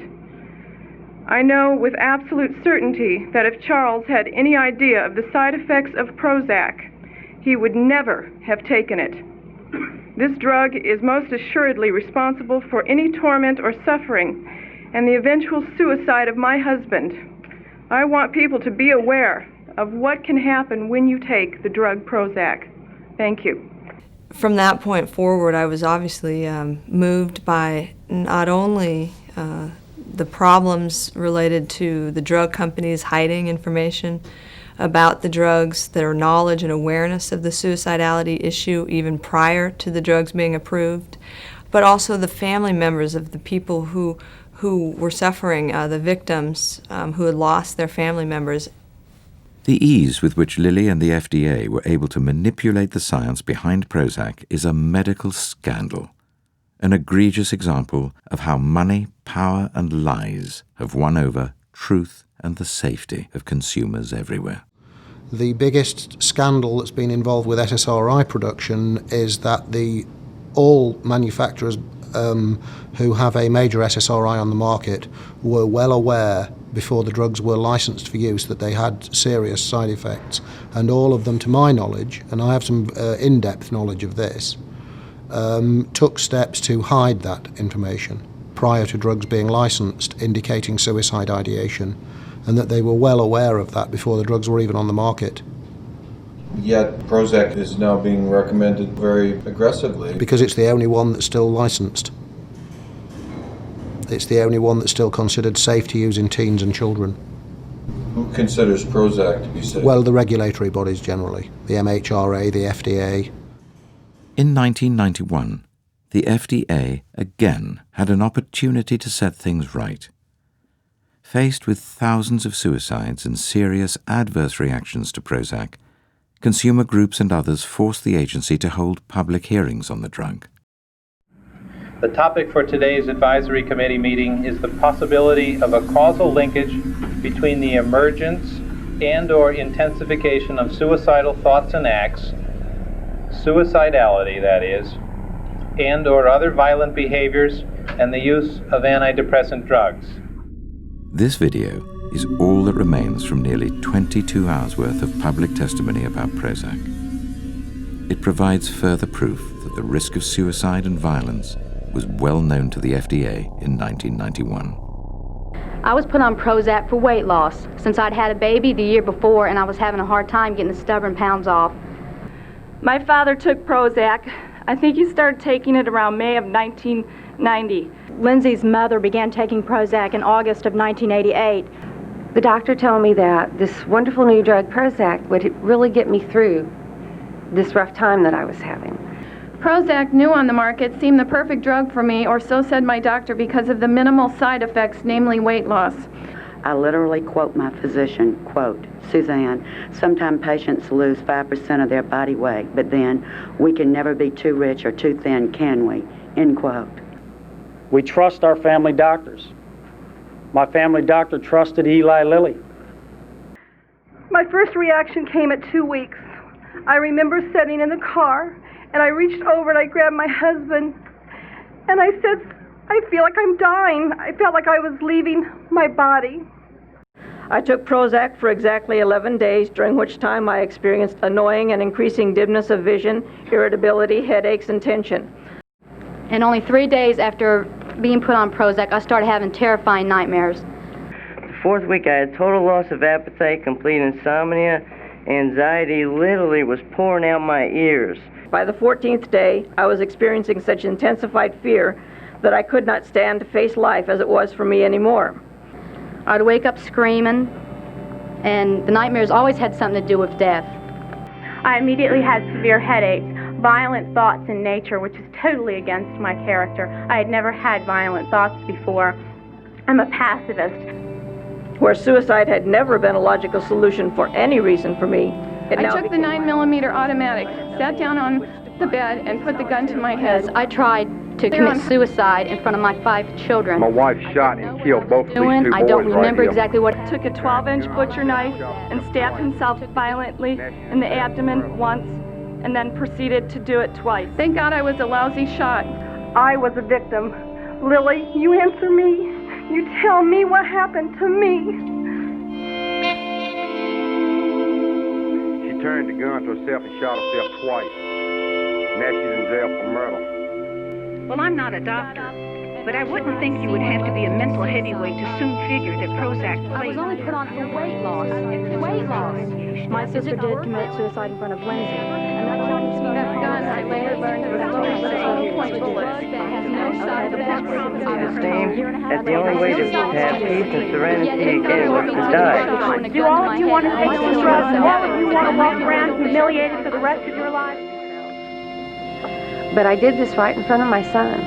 I know with absolute certainty that if Charles had any idea of the side effects of Prozac, he would never have taken it. This drug is most assuredly responsible for any torment or suffering and the eventual suicide of my husband. I want people to be aware of what can happen when you take the drug Prozac. Thank you. From that point forward, I was obviously moved by not only the problems related to the drug companies hiding information about the drugs, their knowledge and awareness of the suicidality issue even prior to the drugs being approved, but also the family members of the people who were suffering, the victims who had lost their family members. The ease with which Lilly and the FDA were able to manipulate the science behind Prozac is a medical scandal, an egregious example of how money, power, and lies have won over truth and the safety of consumers everywhere. The biggest scandal that's been involved with SSRI production is that all manufacturers who have a major SSRI on the market were well aware before the drugs were licensed for use that they had serious side effects, and all of them, to my knowledge, and I have some in-depth knowledge of this, took steps to hide that information prior to drugs being licensed, indicating suicide ideation, and that they were well aware of that before the drugs were even on the market. Yet Prozac is now being recommended very aggressively. Because it's the only one that's still licensed. It's the only one that's still considered safe to use in teens and children. Who considers Prozac to be safe? Well, the regulatory bodies generally, the MHRA, the FDA. In 1991, the FDA again had an opportunity to set things right. Faced with thousands of suicides and serious adverse reactions to Prozac, consumer groups and others forced the agency to hold public hearings on the drug. The topic for today's advisory committee meeting is the possibility of a causal linkage between the emergence and/or intensification of suicidal thoughts and acts, suicidality that is, and/or other violent behaviors, and the use of antidepressant drugs. This video is all that remains from nearly 22 hours worth of public testimony about Prozac. It provides further proof that the risk of suicide and violence was well known to the FDA in 1991. I was put on Prozac for weight loss since I'd had a baby the year before and I was having a hard time getting the stubborn pounds off. My father took Prozac. I think he started taking it around May of 1990. Lindsay's mother began taking Prozac in August of 1988. The doctor told me that this wonderful new drug Prozac would really get me through this rough time that I was having. Prozac, new on the market, seemed the perfect drug for me, or so said my doctor, because of the minimal side effects, namely weight loss. I literally quote my physician, quote, "Suzanne, sometimes patients lose 5% of their body weight, but then we can never be too rich or too thin, can we?" End quote. We trust our family doctors. My family doctor trusted Eli Lilly. My first reaction came at 2 weeks. I remember sitting in the car, and I reached over and I grabbed my husband, and I said, "I feel like I'm dying." I felt like I was leaving my body. I took Prozac for exactly 11 days, during which time I experienced annoying and increasing dimness of vision, irritability, headaches, and tension. And only 3 days after being put on Prozac, I started having terrifying nightmares. The fourth week, I had total loss of appetite, complete insomnia, anxiety literally was pouring out my ears. By the 14th day, I was experiencing such intensified fear that I could not stand to face life as it was for me anymore. I'd wake up screaming, and the nightmares always had something to do with death. I immediately had severe headaches, violent thoughts in nature, which is totally against my character. I had never had violent thoughts before. I'm a pacifist. Where suicide had never been a logical solution for any reason for me, it now I took the 9mm automatic, sat down on the bed, and put the gun to my head. I tried to commit suicide in front of my 5 children. My wife shot and killed both of these two boys I don't remember right here. exactly what. Took a 12-inch butcher knife and stabbed himself violently in the abdomen once, and then proceeded to do it twice. Thank God I was a lousy shot. I was a victim. Lily, you answer me. You tell me what happened to me. She turned the gun to herself and shot herself twice. Now she's in jail for murder. Well, I'm not a doctor, but I wouldn't think you would have to be a mental heavyweight to soon figure that Prozac I was played. only put on for weight loss. Weight loss. My sister did commit suicide in front of Lindsay, and that gun I later learned was loaded with a point bullet. That's the only way to have peace and serenity again was to die. Do all of you want to take this drug? All of you want to walk around humiliated for the rest of your life? But I did this right in front of my son.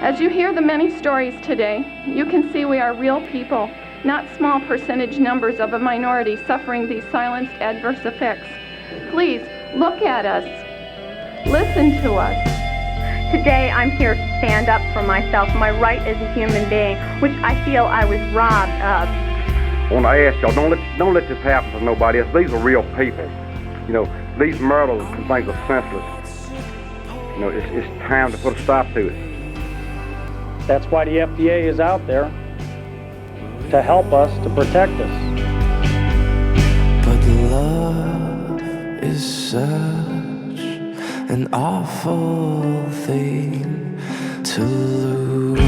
As you hear the many stories today, you can see we are real people, not small percentage numbers of a minority suffering these silenced adverse effects. Please, look at us. Listen to us. Today, I'm here to stand up for myself, my right as a human being, which I feel I was robbed of. I want to ask y'all, don't let this happen to nobody else. These are real people. You know, these murders and things are senseless. You know, it's time to put a stop to it. That's why the FDA is out there, to help us, to protect us. But love is such an awful thing to lose.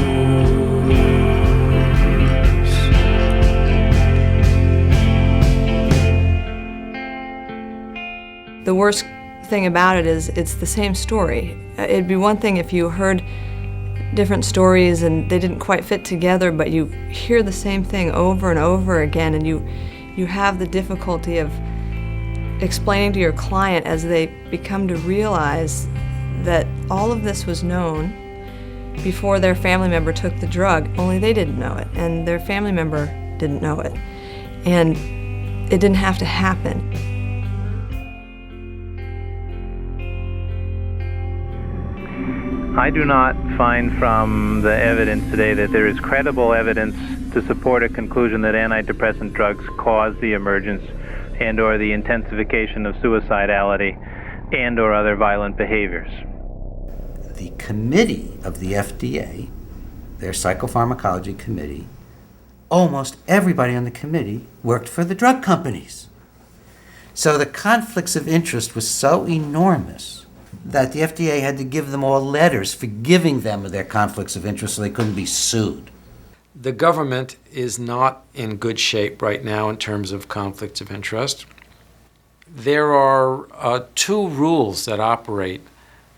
The worst thing about it is it's the same story. It'd be one thing if you heard different stories and they didn't quite fit together, but you hear the same thing over and over again, and you have the difficulty of explaining to your client as they become to realize that all of this was known before their family member took the drug, only they didn't know it, and their family member didn't know it. And it didn't have to happen. I do not find from the evidence today that there is credible evidence to support a conclusion that antidepressant drugs cause the emergence and or the intensification of suicidality and or other violent behaviors. The committee of the FDA, their psychopharmacology committee, almost everybody on the committee worked for the drug companies. So the conflicts of interest was so enormous that the FDA had to give them all letters forgiving them of their conflicts of interest so they couldn't be sued. The government is not in good shape right now in terms of conflicts of interest. There are 2 rules that operate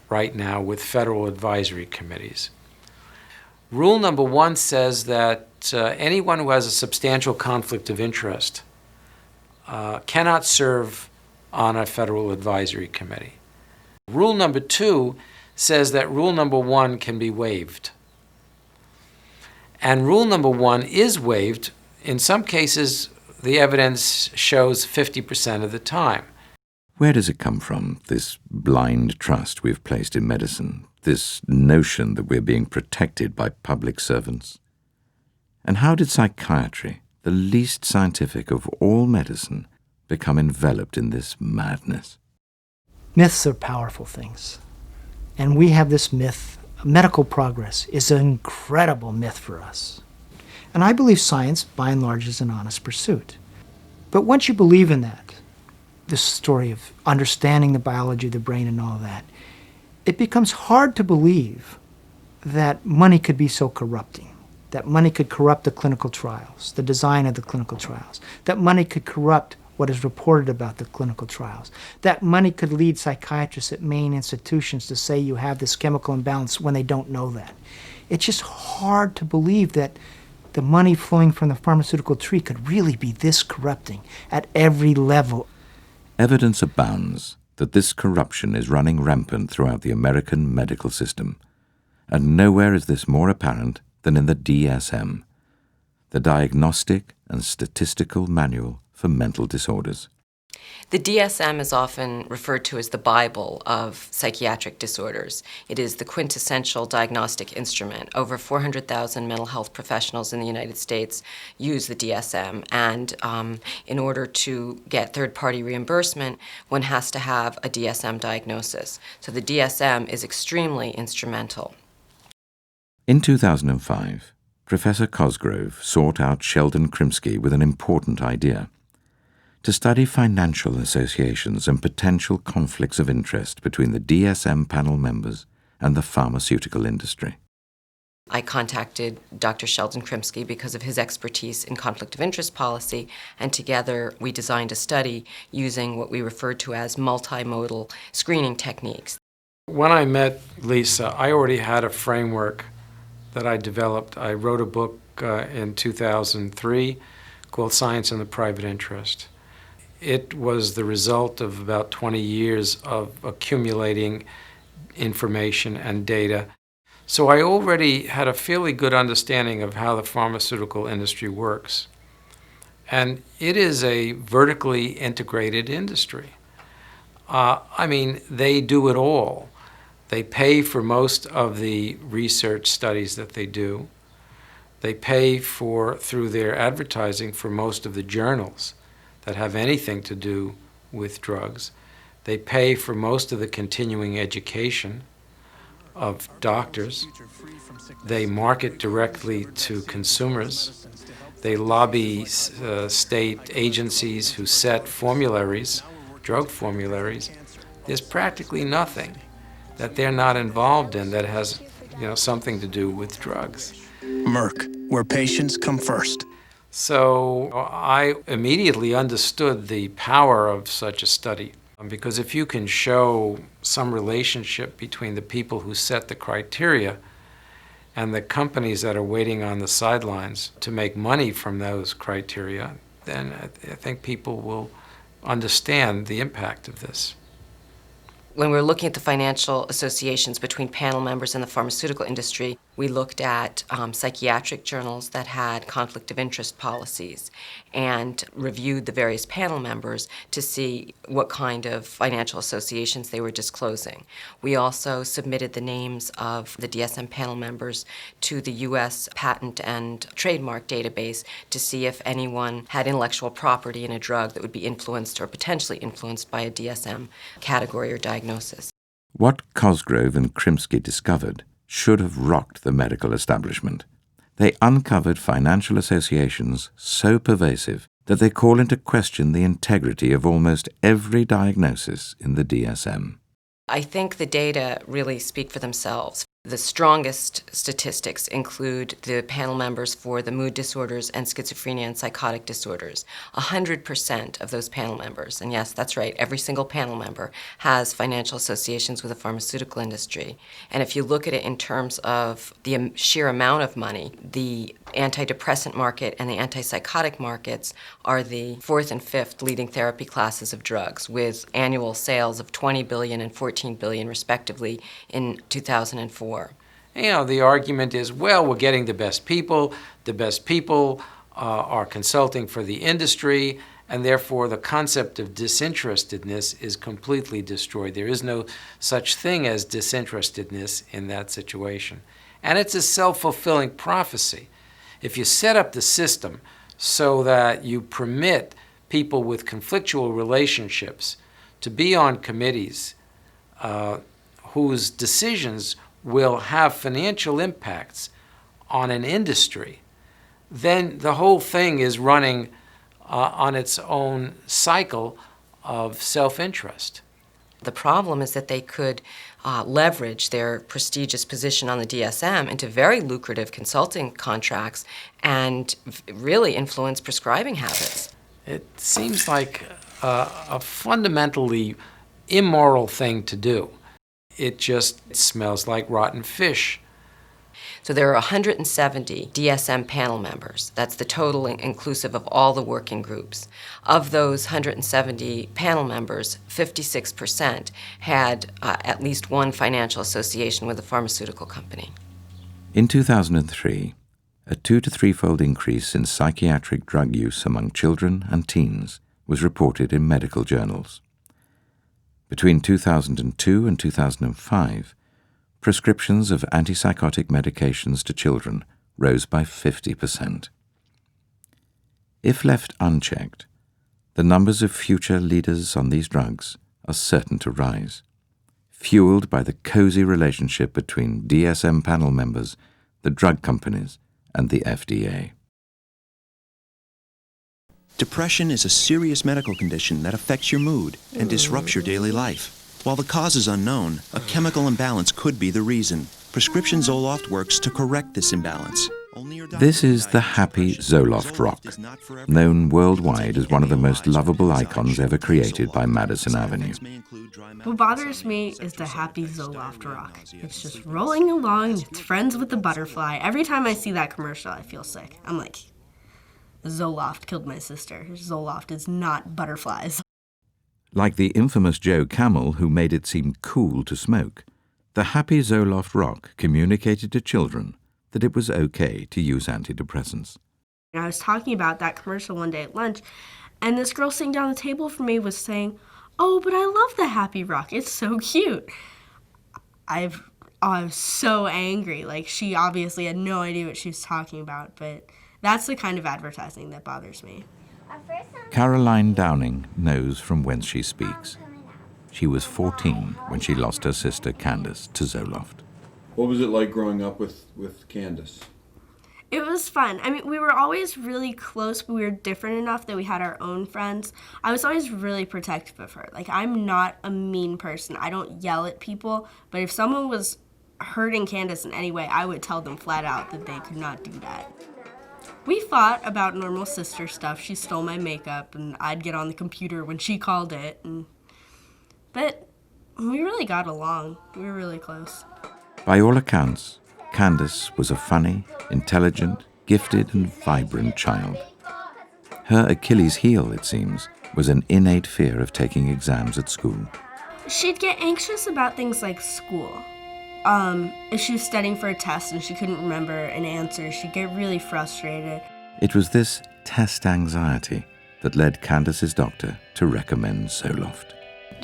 right now with federal advisory committees. Rule number 1 says that anyone who has a substantial conflict of interest cannot serve on a federal advisory committee. Rule number 2 says that rule number 1 can be waived. And rule number 1 is waived. In some cases, the evidence shows 50% of the time. Where does it come from, this blind trust we've placed in medicine, this notion that we're being protected by public servants? And how did psychiatry, the least scientific of all medicine, become enveloped in this madness? Myths are powerful things. And we have this myth. Medical progress is an incredible myth for us. And I believe science, by and large, is an honest pursuit. But once you believe in that, this story of understanding the biology of the brain and all that, it becomes hard to believe that money could be so corrupting, that money could corrupt the clinical trials, the design of the clinical trials, that money could corrupt what is reported about the clinical trials. That money could lead psychiatrists at main institutions to say you have this chemical imbalance when they don't know that. It's just hard to believe that the money flowing from the pharmaceutical tree could really be this corrupting at every level. Evidence abounds that this corruption is running rampant throughout the American medical system, and nowhere is this more apparent than in the DSM, the Diagnostic and Statistical Manual for Mental Disorders. The DSM is often referred to as the Bible of psychiatric disorders. It is the quintessential diagnostic instrument. Over 400,000 mental health professionals in the United States use the DSM, and in order to get third-party reimbursement, one has to have a DSM diagnosis. So the DSM is extremely instrumental. In 2005, Professor Cosgrove sought out Sheldon Krimsky with an important idea: to study financial associations and potential conflicts of interest between the DSM panel members and the pharmaceutical industry. I contacted Dr. Sheldon Krimsky because of his expertise in conflict of interest policy, and together we designed a study using what we referred to as multimodal screening techniques. When I met Lisa, I already had a framework that I developed. I wrote a book in 2003 called Science and the Private Interest. It was the result of about 20 years of accumulating information and data. So I already had a fairly good understanding of how the pharmaceutical industry works. And it is a vertically integrated industry. They do it all. They pay for most of the research studies that they do. They pay for, through their advertising, for most of the journals that have anything to do with drugs. They pay for most of the continuing education of doctors. They market directly to consumers. They lobby state agencies who set formularies, drug formularies. There's practically nothing that they're not involved in that has, something to do with drugs. Merck, where patients come first. So I immediately understood the power of such a study, because if you can show some relationship between the people who set the criteria and the companies that are waiting on the sidelines to make money from those criteria, then I think people will understand the impact of this. When we were looking at the financial associations between panel members and the pharmaceutical industry, we looked at psychiatric journals that had conflict of interest policies and reviewed the various panel members to see what kind of financial associations they were disclosing. We also submitted the names of the DSM panel members to the U.S. Patent and Trademark Database to see if anyone had intellectual property in a drug that would be influenced or potentially influenced by a DSM category or diagnosis. What Cosgrove and Krimsky discovered should have rocked the medical establishment. They uncovered financial associations so pervasive that they call into question the integrity of almost every diagnosis in the DSM. I think the data really speak for themselves. The strongest statistics include the panel members for the mood disorders and schizophrenia and psychotic disorders. 100% of those panel members, and yes, that's right, every single panel member has financial associations with the pharmaceutical industry. And if you look at it in terms of the sheer amount of money, the antidepressant market and the antipsychotic markets are the fourth and fifth leading therapy classes of drugs, with annual sales of $20 billion and $14 billion respectively in 2004. The argument is, well, we're getting the best people are consulting for the industry, and therefore the concept of disinterestedness is completely destroyed. There is no such thing as disinterestedness in that situation. And it's a self-fulfilling prophecy. If you set up the system so that you permit people with conflictual relationships to be on committees whose decisions will have financial impacts on an industry, then the whole thing is running on its own cycle of self-interest. The problem is that they could leverage their prestigious position on the DSM into very lucrative consulting contracts and really influence prescribing habits. It seems like a fundamentally immoral thing to do. It just smells like rotten fish. So there are 170 DSM panel members. That's the total inclusive of all the working groups. Of those 170 panel members, 56% had at least one financial association with a pharmaceutical company. In 2003, a 2- to 3-fold increase in psychiatric drug use among children and teens was reported in medical journals. Between 2002 and 2005, prescriptions of antipsychotic medications to children rose by 50%. If left unchecked, the numbers of future leaders on these drugs are certain to rise, fueled by the cozy relationship between DSM panel members, the drug companies, and the FDA. Depression is a serious medical condition that affects your mood and disrupts your daily life. While the cause is unknown, a chemical imbalance could be the reason. Prescription Zoloft works to correct this imbalance. This is the happy Zoloft rock, known worldwide as one of the most lovable icons ever created by Madison Avenue. What bothers me is the happy Zoloft rock. It's just rolling along, it's friends with the butterfly. Every time I see that commercial, I feel sick. I'm like, Zoloft killed my sister. Zoloft is not butterflies. Like the infamous Joe Camel, who made it seem cool to smoke, the happy Zoloft rock communicated to children that it was okay to use antidepressants. I was talking about that commercial one day at lunch, and this girl sitting down the table from me was saying, "Oh, but I love the happy rock. It's so cute." I was so angry. Like, she obviously had no idea what she was talking about, but that's the kind of advertising that bothers me. Caroline Downing knows from whence she speaks. She was 14 when she lost her sister Candace to Zoloft. What was it like growing up with Candace? It was fun. I mean, we were always really close, but we were different enough that we had our own friends. I was always really protective of her. Like, I'm not a mean person. I don't yell at people, but if someone was hurting Candace in any way, I would tell them flat out that they could not do that. We fought about normal sister stuff. She stole my makeup, and I'd get on the computer when she called it. But we really got along. We were really close. By all accounts, Candace was a funny, intelligent, gifted, and vibrant child. Her Achilles heel, it seems, was an innate fear of taking exams at school. She'd get anxious about things like school. If she was studying for a test and she couldn't remember an answer, she'd get really frustrated. It was this test anxiety that led Candace's doctor to recommend Zoloft.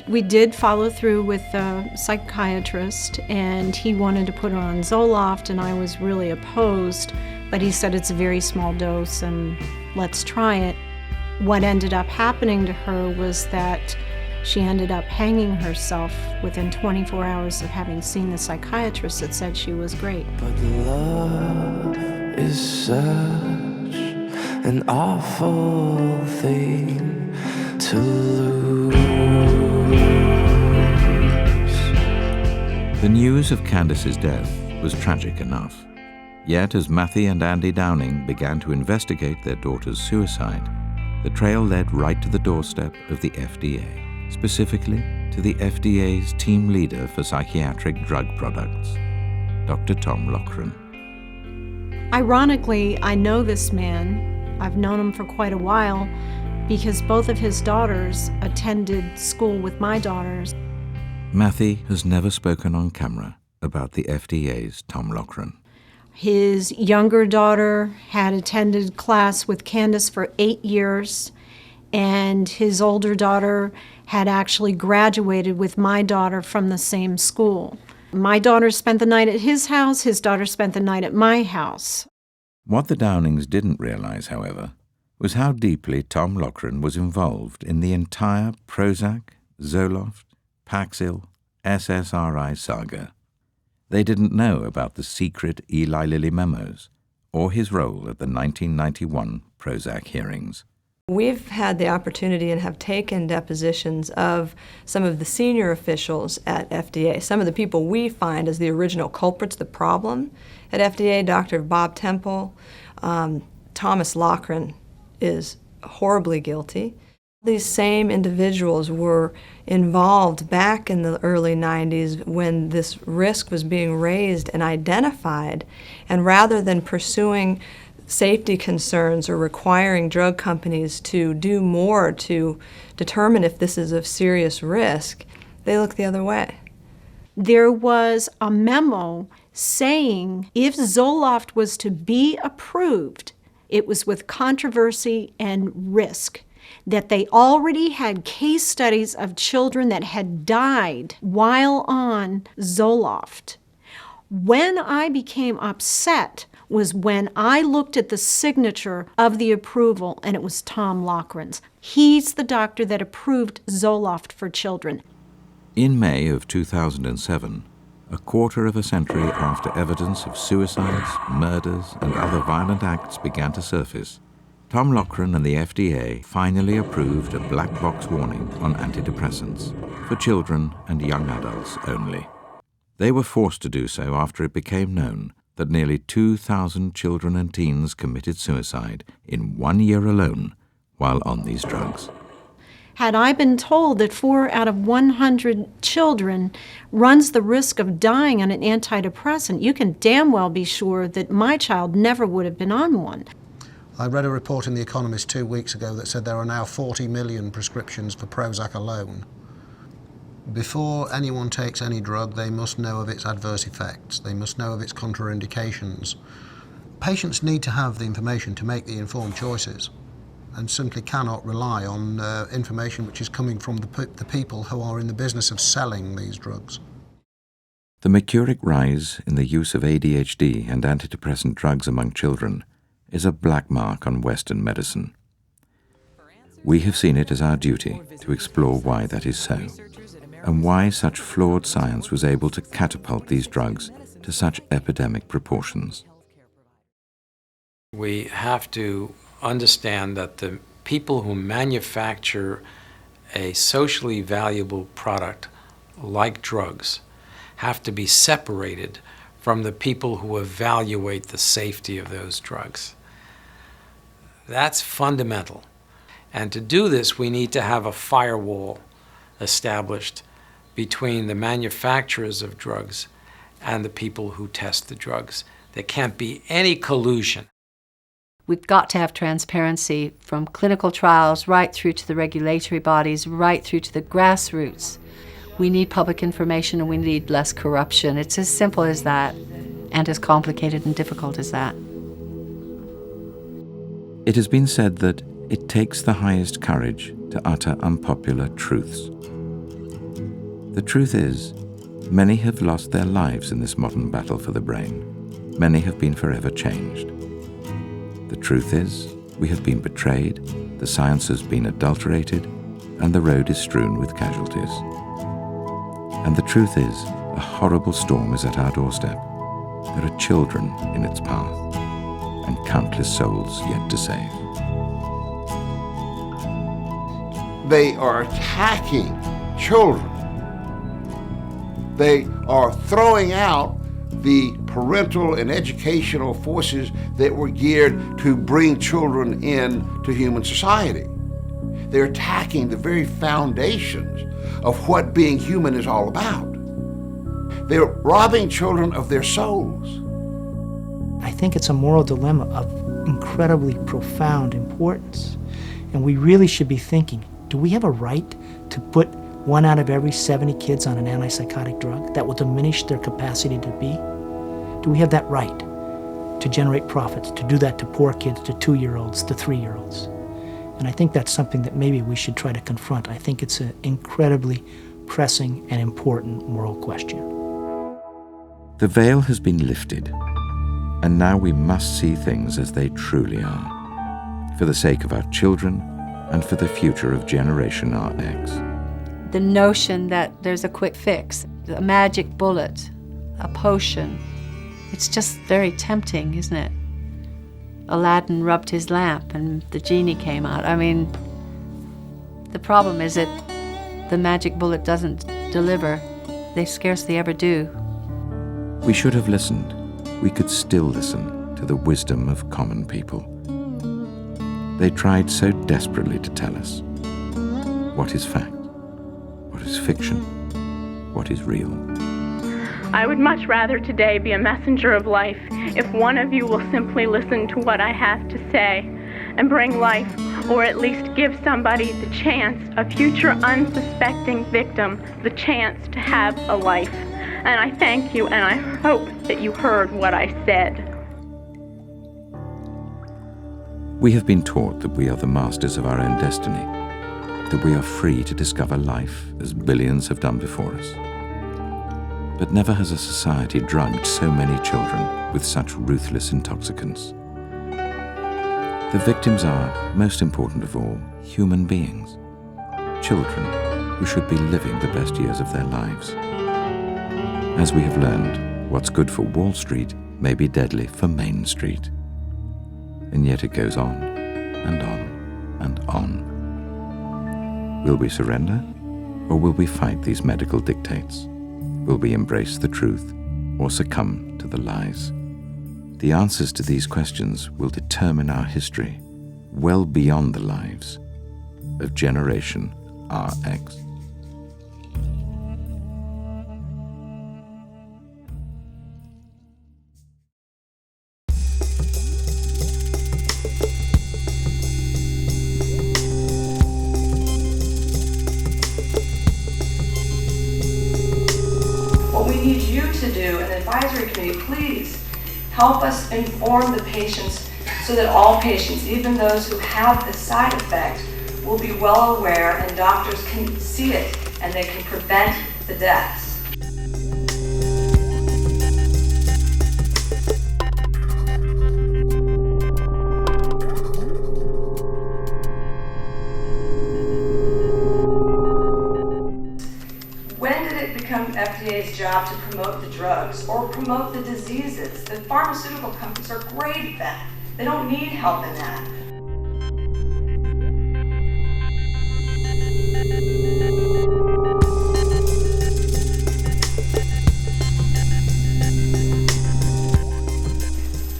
We did follow through with a psychiatrist, and he wanted to put her on Zoloft, and I was really opposed, but he said it's a very small dose and let's try it. What ended up happening to her was that she ended up hanging herself within 24 hours of having seen the psychiatrist that said she was great. But love is such an awful thing to lose. The news of Candace's death was tragic enough. Yet as Matthew and Andy Downing began to investigate their daughter's suicide, the trail led right to the doorstep of the FDA, specifically to the FDA's team leader for psychiatric drug products, Dr. Tom Loughran. Ironically, I know this man. I've known him for quite a while because both of his daughters attended school with my daughters. Matthew has never spoken on camera about the FDA's Tom Loughran. His younger daughter had attended class with Candace for 8 years, and his older daughter had actually graduated with my daughter from the same school. My daughter spent the night at his house, his daughter spent the night at my house. What the Downings didn't realize, however, was how deeply Tom Loughran was involved in the entire Prozac, Zoloft, Paxil, SSRI saga. They didn't know about the secret Eli Lilly memos or his role at the 1991 Prozac hearings. We've had the opportunity and have taken depositions of some of the senior officials at FDA, some of the people we find as the original culprits, the problem at FDA, Dr. Bob Temple. Thomas Loughran is horribly guilty. These same individuals were involved back in the early 90s when this risk was being raised and identified, and rather than pursuing safety concerns or requiring drug companies to do more to determine if this is of serious risk, they look the other way. There was a memo saying if Zoloft was to be approved, it was with controversy and risk, that they already had case studies of children that had died while on Zoloft. When I became upset was when I looked at the signature of the approval, and it was Tom Loughran's. He's the doctor that approved Zoloft for children. In May of 2007, a quarter of a century after evidence of suicides, murders, and other violent acts began to surface, Tom Loughran and the FDA finally approved a black box warning on antidepressants for children and young adults only. They were forced to do so after it became known that nearly 2,000 children and teens committed suicide in 1 year alone while on these drugs. Had I been told that 4 out of 100 children runs the risk of dying on an antidepressant, you can damn well be sure that my child never would have been on one. I read a report in The Economist 2 weeks ago that said there are now 40 million prescriptions for Prozac alone. Before anyone takes any drug, they must know of its adverse effects. They must know of its contraindications. Patients need to have the information to make the informed choices and simply cannot rely on information which is coming from the people who are in the business of selling these drugs. The mercuric rise in the use of ADHD and antidepressant drugs among children is a black mark on Western medicine. We have seen it as our duty to explore why that is so, and why such flawed science was able to catapult these drugs to such epidemic proportions. We have to understand that the people who manufacture a socially valuable product like drugs have to be separated from the people who evaluate the safety of those drugs. That's fundamental. And to do this, we need to have a firewall established between the manufacturers of drugs and the people who test the drugs. There can't be any collusion. We've got to have transparency from clinical trials right through to the regulatory bodies, right through to the grassroots. We need public information and we need less corruption. It's as simple as that, and as complicated and difficult as that. It has been said that it takes the highest courage to utter unpopular truths. The truth is, many have lost their lives in this modern battle for the brain. Many have been forever changed. The truth is, we have been betrayed, the science has been adulterated, and the road is strewn with casualties. And the truth is, a horrible storm is at our doorstep. There are children in its path, and countless souls yet to save. They are attacking children. They are throwing out the parental and educational forces that were geared to bring children into human society. They're attacking the very foundations of what being human is all about. They're robbing children of their souls. I think it's a moral dilemma of incredibly profound importance. And we really should be thinking, do we have a right to put 1 out of every 70 kids on an antipsychotic drug that will diminish their capacity to be? Do we have that right to generate profits, to do that to poor kids, to 2-year-olds, to 3-year-olds? And I think that's something that maybe we should try to confront. I think it's an incredibly pressing and important moral question. The veil has been lifted, and now we must see things as they truly are, for the sake of our children and for the future of Generation RX. The notion that there's a quick fix, a magic bullet, a potion, it's just very tempting, isn't it? Aladdin rubbed his lamp and the genie came out. I mean, the problem is that the magic bullet doesn't deliver. They scarcely ever do. We should have listened. We could still listen to the wisdom of common people. They tried so desperately to tell us what is fact, what is fiction, what is real. I would much rather today be a messenger of life if one of you will simply listen to what I have to say and bring life, or at least give somebody the chance, a future unsuspecting victim, the chance to have a life. And I thank you, and I hope that you heard what I said. We have been taught that we are the masters of our own destiny, that we are free to discover life as billions have done before us. But never has a society drugged so many children with such ruthless intoxicants. The victims are, most important of all, human beings, children who should be living the best years of their lives. As we have learned, what's good for Wall Street may be deadly for Main Street. And yet it goes on and on and on. Will we surrender, or will we fight these medical dictates? Will we embrace the truth, or succumb to the lies? The answers to these questions will determine our history well beyond the lives of Generation RX. What we need you to do, an advisory committee, please help us inform the patients so that all patients, even those who have the side effect, will be well aware and doctors can see it and they can prevent the deaths. When did it become FDA's job to promote the drugs or promote the diseases? The pharmaceutical companies are great at that. They don't need help in that.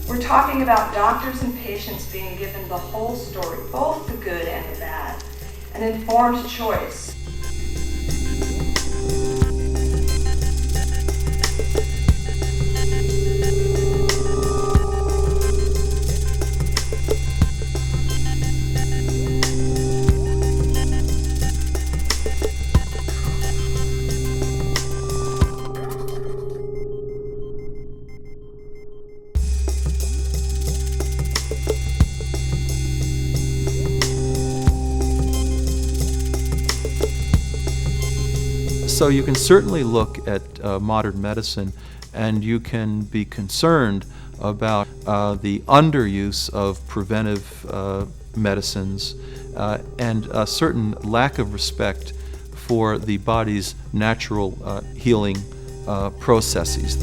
We're talking about doctors and patients being given the whole story, both the good and the bad, an informed choice. So you can certainly look at modern medicine and you can be concerned about the underuse of preventive medicines and a certain lack of respect for the body's natural healing processes.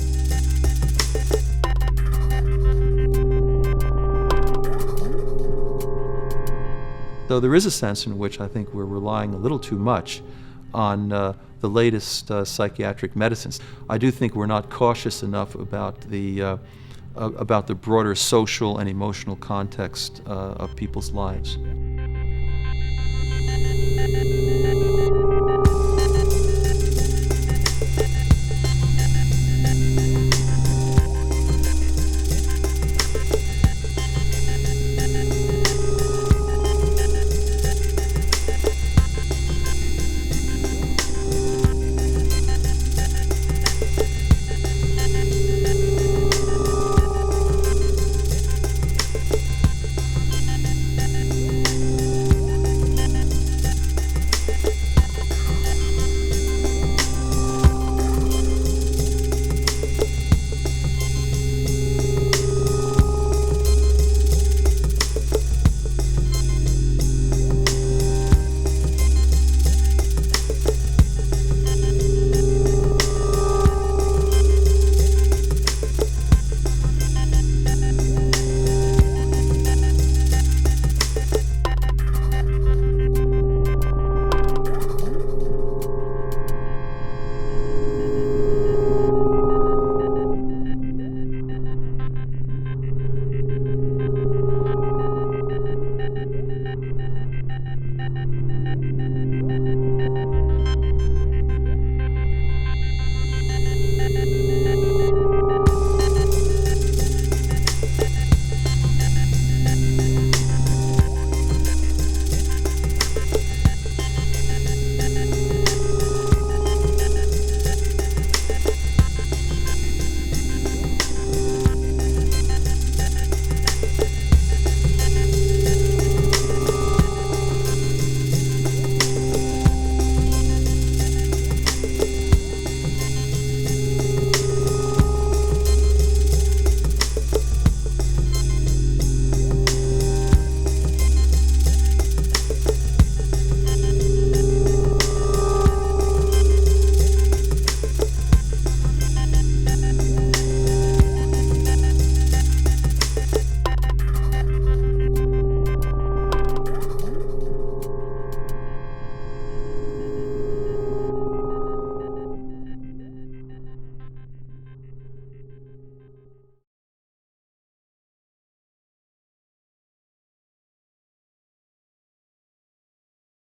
So there is a sense in which I think we're relying a little too much on the latest psychiatric medicines. I do think we're not cautious enough about the broader social and emotional context of people's lives.